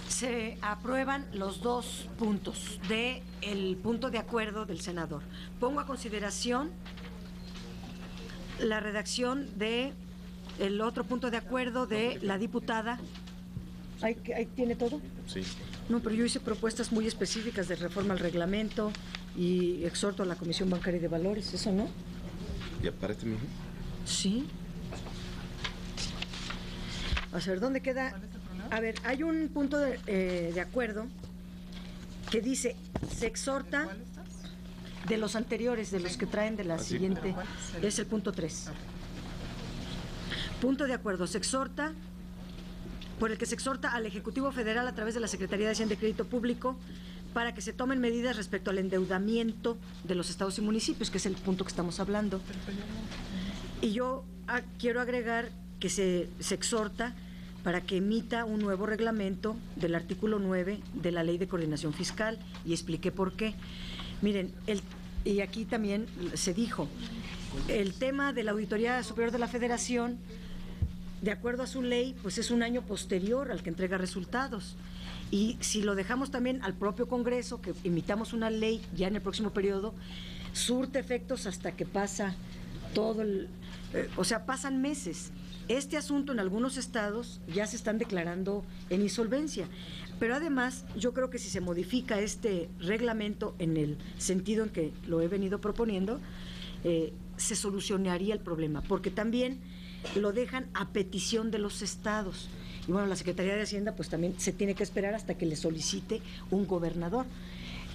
Se aprueban los dos puntos del punto de acuerdo del senador. Pongo a consideración la redacción de el otro punto de acuerdo de la diputada. ¿Ahí tiene todo? Sí. No, pero yo hice propuestas muy específicas de reforma al reglamento y exhorto a la Comisión Bancaria de Valores, ¿eso no? ¿Y aparece mismo? Sí. A ver, ¿dónde queda? A ver, hay un punto de acuerdo que dice, se exhorta de los anteriores, de los que traen de la siguiente, es el punto 3. Punto de acuerdo, se exhorta, por el que se exhorta al Ejecutivo Federal a través de la Secretaría de Hacienda y Crédito Público para que se tomen medidas respecto al endeudamiento de los estados y municipios, que es el punto que estamos hablando. Y yo quiero agregar que se exhorta para que emita un nuevo reglamento del artículo 9 de la Ley de Coordinación Fiscal, y expliqué por qué. Miren, y aquí también se dijo, el tema de la Auditoría Superior de la Federación, de acuerdo a su ley, pues es un año posterior al que entrega resultados. Y si lo dejamos también al propio Congreso, que imitamos una ley ya en el próximo periodo, surte efectos hasta que pasa todo o sea, pasan meses. Este asunto en algunos estados ya se están declarando en insolvencia. Pero además, yo creo que si se modifica este reglamento en el sentido en que lo he venido proponiendo, se solucionaría el problema, porque también lo dejan a petición de los estados. Y bueno, la Secretaría de Hacienda pues también se tiene que esperar hasta que le solicite un gobernador.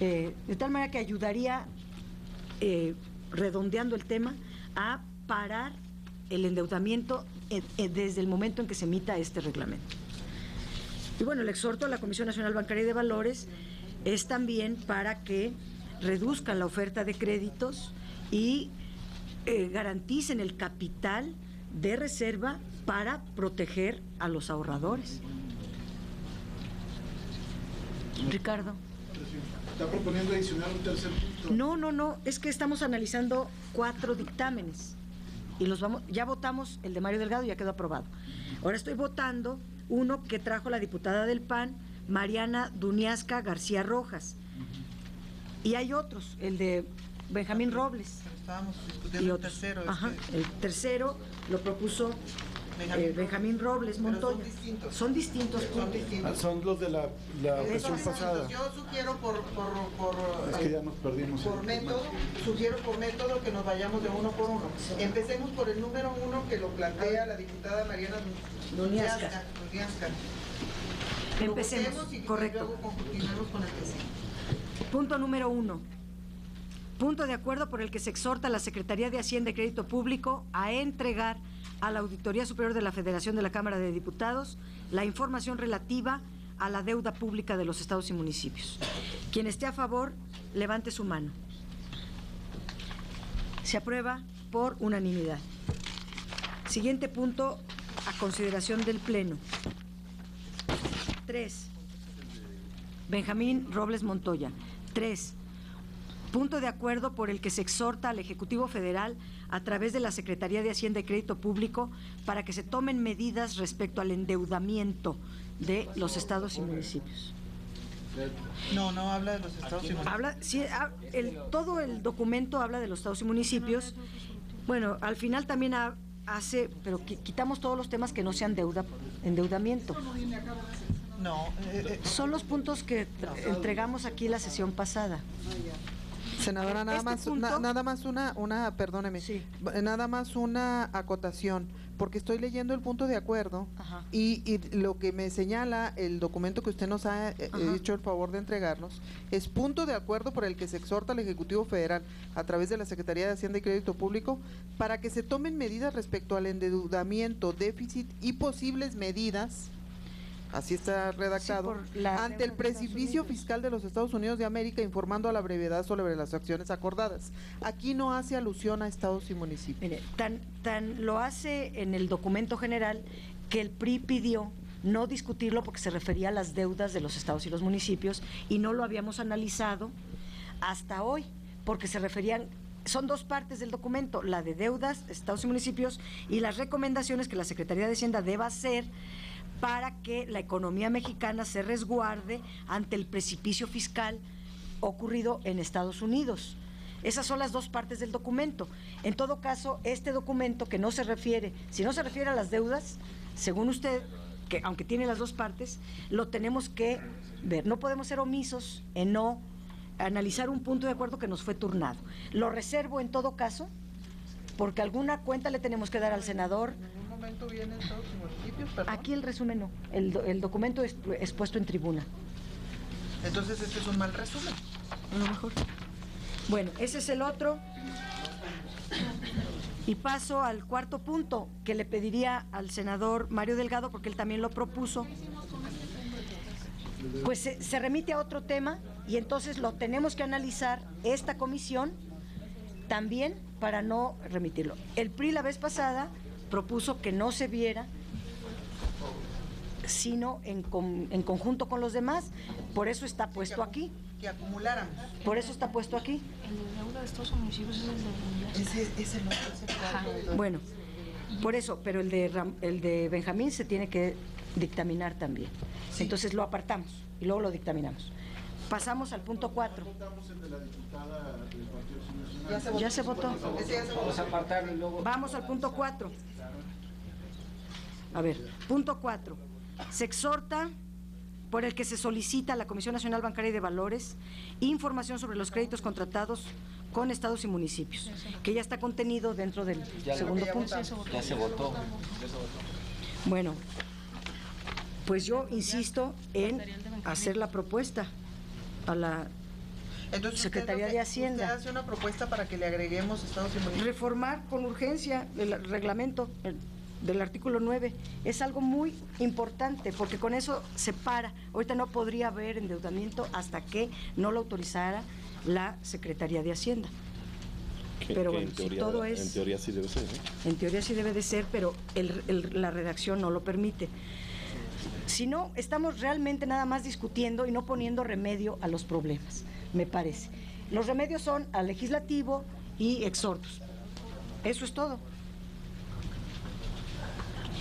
De tal manera que ayudaría, redondeando el tema, a parar el endeudamiento desde el momento en que se emita este reglamento. Y bueno, el exhorto a la Comisión Nacional Bancaria y de Valores es también para que reduzcan la oferta de créditos y garanticen el capital de reserva para proteger a los ahorradores. Ricardo. ¿Está proponiendo adicionar un tercer punto? No, es que estamos analizando 4 dictámenes y ya votamos el de Mario Delgado, ya quedó aprobado. Ahora estoy votando uno que trajo la diputada del PAN, Mariana Duniasca García Rojas. Y hay otros, el de Benjamín Robles. Estábamos discutiendo el tercero. El tercero lo propuso Benjamín Robles Montoya. Son distintos. Son los de la ocasión pasada. Yo sugiero es que ya nos perdimos. Sugiero por método que nos vayamos de uno por uno. Empecemos por el número 1 que lo plantea la diputada Mariana Duniasca. Empecemos, correcto. Luego continuemos con el que sigue. Punto número 1. Punto de acuerdo por el que se exhorta a la Secretaría de Hacienda y Crédito Público a entregar a la Auditoría Superior de la Federación de la Cámara de Diputados la información relativa a la deuda pública de los estados y municipios. Quien esté a favor, levante su mano. Se aprueba por unanimidad. Siguiente punto a consideración del Pleno. 3. Benjamín Robles Montoya. 3. Punto de acuerdo por el que se exhorta al Ejecutivo Federal a través de la Secretaría de Hacienda y Crédito Público para que se tomen medidas respecto al endeudamiento de los estados y municipios. No habla de los estados y municipios. Todo el documento habla de los estados y municipios. Bueno, al final también pero quitamos todos los temas que no sean endeudamiento. Son los puntos que entregamos aquí la sesión pasada. Senadora, nada más perdóneme, sí. Nada más una acotación, porque estoy leyendo el punto de acuerdo y lo que me señala el documento que usted nos ha hecho el favor de entregarnos es punto de acuerdo por el que se exhorta al Ejecutivo Federal a través de la Secretaría de Hacienda y Crédito Público para que se tomen medidas respecto al endeudamiento, déficit y posibles medidas. Así está redactado, ante el precipicio fiscal de los Estados Unidos de América, informando a la brevedad sobre las acciones acordadas. Aquí no hace alusión a estados y municipios. Mire, tan lo hace en el documento general que el PRI pidió no discutirlo porque se refería a las deudas de los estados y los municipios y no lo habíamos analizado hasta hoy, porque se referían... Son 2 partes del documento, la de deudas, estados y municipios, y las recomendaciones que la Secretaría de Hacienda deba hacer para que la economía mexicana se resguarde ante el precipicio fiscal ocurrido en Estados Unidos. Esas son las 2 partes del documento. En todo caso, este documento que no se refiere, si no se refiere a las deudas, según usted, que aunque tiene las 2 partes, lo tenemos que ver. No podemos ser omisos en no analizar un punto de acuerdo que nos fue turnado. Lo reservo en todo caso, porque alguna cuenta le tenemos que dar al senador. Vienen todos los municipios, perdón. Aquí el resumen no, el documento es puesto en tribuna. Entonces este es un mal resumen. A lo mejor. Bueno, ese es el otro. Y paso al 4.º punto que le pediría al senador Mario Delgado, porque él también lo propuso. Pues se remite a otro tema y entonces lo tenemos que analizar esta comisión también para no remitirlo. El PRI la vez pasada propuso que no se viera, sino en conjunto con los demás, por eso está puesto aquí. Que acumuláramos. Por eso está puesto aquí. El de deuda de estados y municipios es el de Ese no. Bueno, por eso, pero el de Benjamín se tiene que dictaminar también. Sí. Entonces lo apartamos y luego lo dictaminamos. Pasamos al punto 4. Ya se votó. Vamos a apartarlo y luego... Vamos al punto 4. A ver, punto 4. Se exhorta por el que se solicita a la Comisión Nacional Bancaria y de Valores información sobre los créditos contratados con estados y municipios, que ya está contenido dentro del segundo punto. Ya se votó. Bueno, Pues yo insisto en hacer la propuesta a la Entonces, Secretaría de Hacienda. Usted hace una propuesta para que le agreguemos estados y municipios. Reformar con urgencia el reglamento del artículo 9. Es algo muy importante porque con eso se para. Ahorita no podría haber endeudamiento hasta que no lo autorizara la Secretaría de Hacienda. Pero bueno, si todo es... En teoría sí debe ser, ¿no? En teoría sí debe de ser, pero la redacción no lo permite. Si no, estamos realmente nada más discutiendo y no poniendo remedio a los problemas, me parece. Los remedios son al legislativo y exhortos. Eso es todo.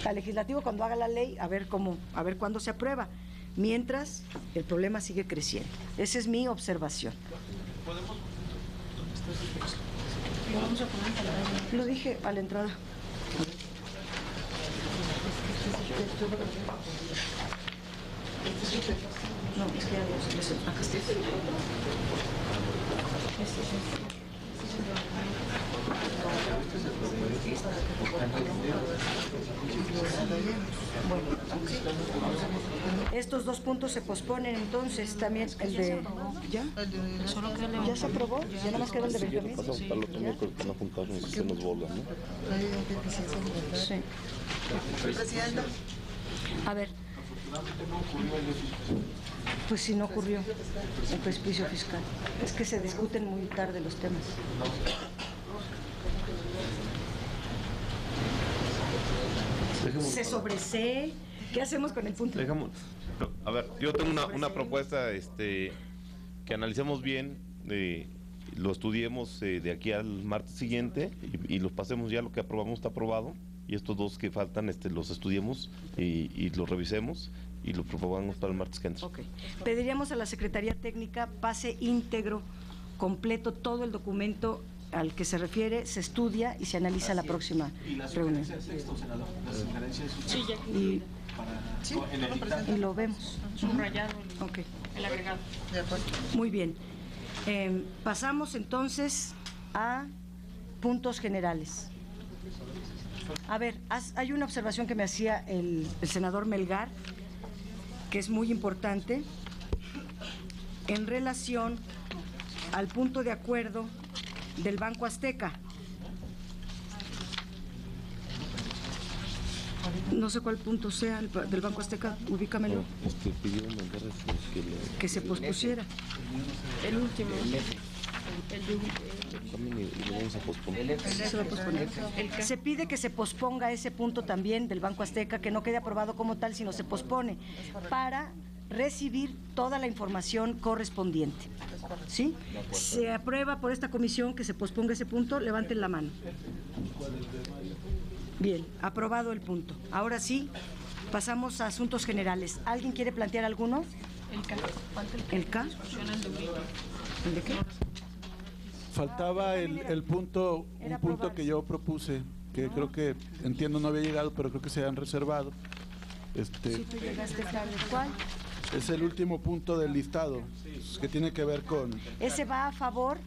Al legislativo cuando haga la ley, a ver cuándo se aprueba. Mientras, el problema sigue creciendo. Esa es mi observación. Lo dije a la entrada. No, es que ya acá está. Bueno, estos dos puntos se posponen entonces también el de... ¿Ya? ¿Ya se aprobó? ¿Ya nada más queda el de Benjamín? Pasamos para el otro miércoles para no juntarnos y se nos vuelva, ¿no? Sí. Presidenta. A ver. Pues si no ocurrió el precipicio fiscal. Es que se discuten muy tarde los temas. Se sobresee. ¿Qué hacemos con el punto? A ver, yo tengo una propuesta que analicemos bien, lo estudiemos de aquí al martes siguiente y los pasemos ya, lo que aprobamos está aprobado. Y estos dos que faltan los estudiemos y los revisemos y los propongamos para el martes que entra. Ok. Pediríamos a la Secretaría Técnica pase íntegro, completo, todo el documento al que se refiere, se estudia y se analiza la próxima reunión. Sí, ya. Y lo vemos. Subrayado Ok. el agregado. De acuerdo. Muy bien. Pasamos entonces a puntos generales. A ver, hay una observación que me hacía el senador Melgar, que es muy importante, en relación al punto de acuerdo del Banco Azteca. No sé cuál punto sea del Banco Azteca, ubícamelo. Pidieron Que se pospusiera. El último. lo vamos a posponer. Se va a posponer. Se pide que se posponga ese punto también del Banco Azteca, que no quede aprobado como tal, sino se pospone para recibir toda la información correspondiente. ¿Sí? Se aprueba por esta comisión que se posponga ese punto, levanten la mano. Bien, aprobado el punto. Ahora sí, pasamos a asuntos generales. ¿Alguien quiere plantear alguno? El K. Falta ¿El K? ¿El de qué? Faltaba el punto, un punto que yo propuse, que creo que, entiendo, no había llegado, pero creo que se han reservado. Sí, tú llegaste tarde. ¿Cuál? Es el último punto del listado, que tiene que ver con... Ese va a favor,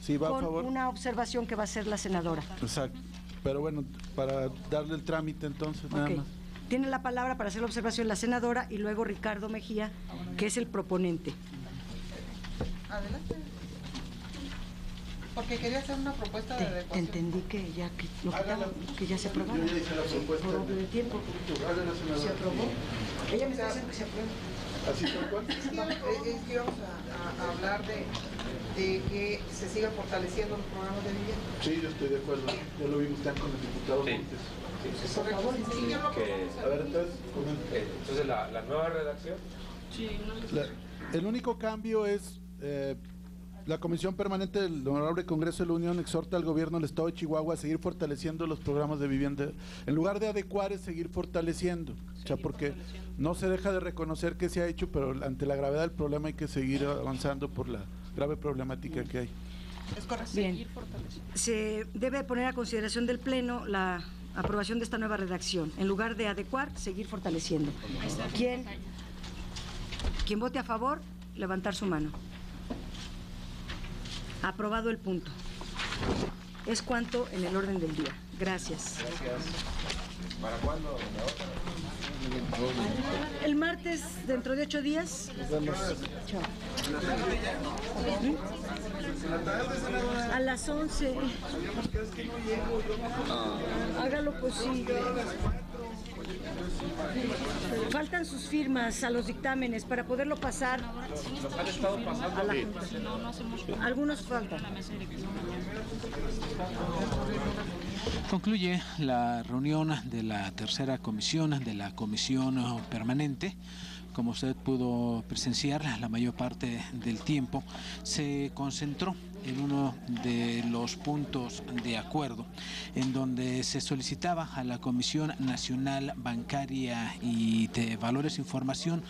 Sí, va con a favor. una observación que va a hacer la senadora. Exacto. Pero bueno, para darle el trámite entonces, nada Ok. más. Tiene la palabra para hacer la observación la senadora y luego Ricardo Mejía, que es el proponente. Adelante. Porque quería hacer una propuesta de adecuación. Entendí que ya lo quitamos, que ya se aprobaba. Yo ya hice la propuesta. Por orden de tiempo. Hágala, senadora. ¿Se aprobó? Ella me está diciendo que se aprueba. ¿Así tal cual? Es que íbamos a hablar de que se sigan fortaleciendo los programas de vivienda. Sí, yo estoy de acuerdo. Ya lo vimos tan con el diputado Montes. Por favor, sí, yo lo propongo. A ver, entonces, comenta. Entonces, la nueva redacción. Sí, El único cambio es la Comisión Permanente del Honorable Congreso de la Unión exhorta al Gobierno del Estado de Chihuahua a seguir fortaleciendo los programas de vivienda. En lugar de adecuar, es seguir fortaleciendo. O sea, porque no se deja de reconocer que se ha hecho, pero ante la gravedad del problema hay que seguir avanzando por la grave problemática que hay. Es correcto. Bien. Se debe poner a consideración del Pleno la aprobación de esta nueva redacción. En lugar de adecuar, seguir fortaleciendo. ¿Quién vote a favor? Levantar su mano. Aprobado el punto. Es cuanto en el orden del día. Gracias. ¿Para cuándo? El martes dentro de 8 días. Nos vemos. Chao. A las 11. Haga lo posible. Faltan sus firmas a los dictámenes para poderlo pasar a la Junta. Algunos faltan. Concluye la reunión de la tercera comisión de la Comisión Permanente. Como usted pudo presenciar, la mayor parte del tiempo se concentró en uno de los puntos de acuerdo, en donde se solicitaba a la Comisión Nacional Bancaria y de Valores e Información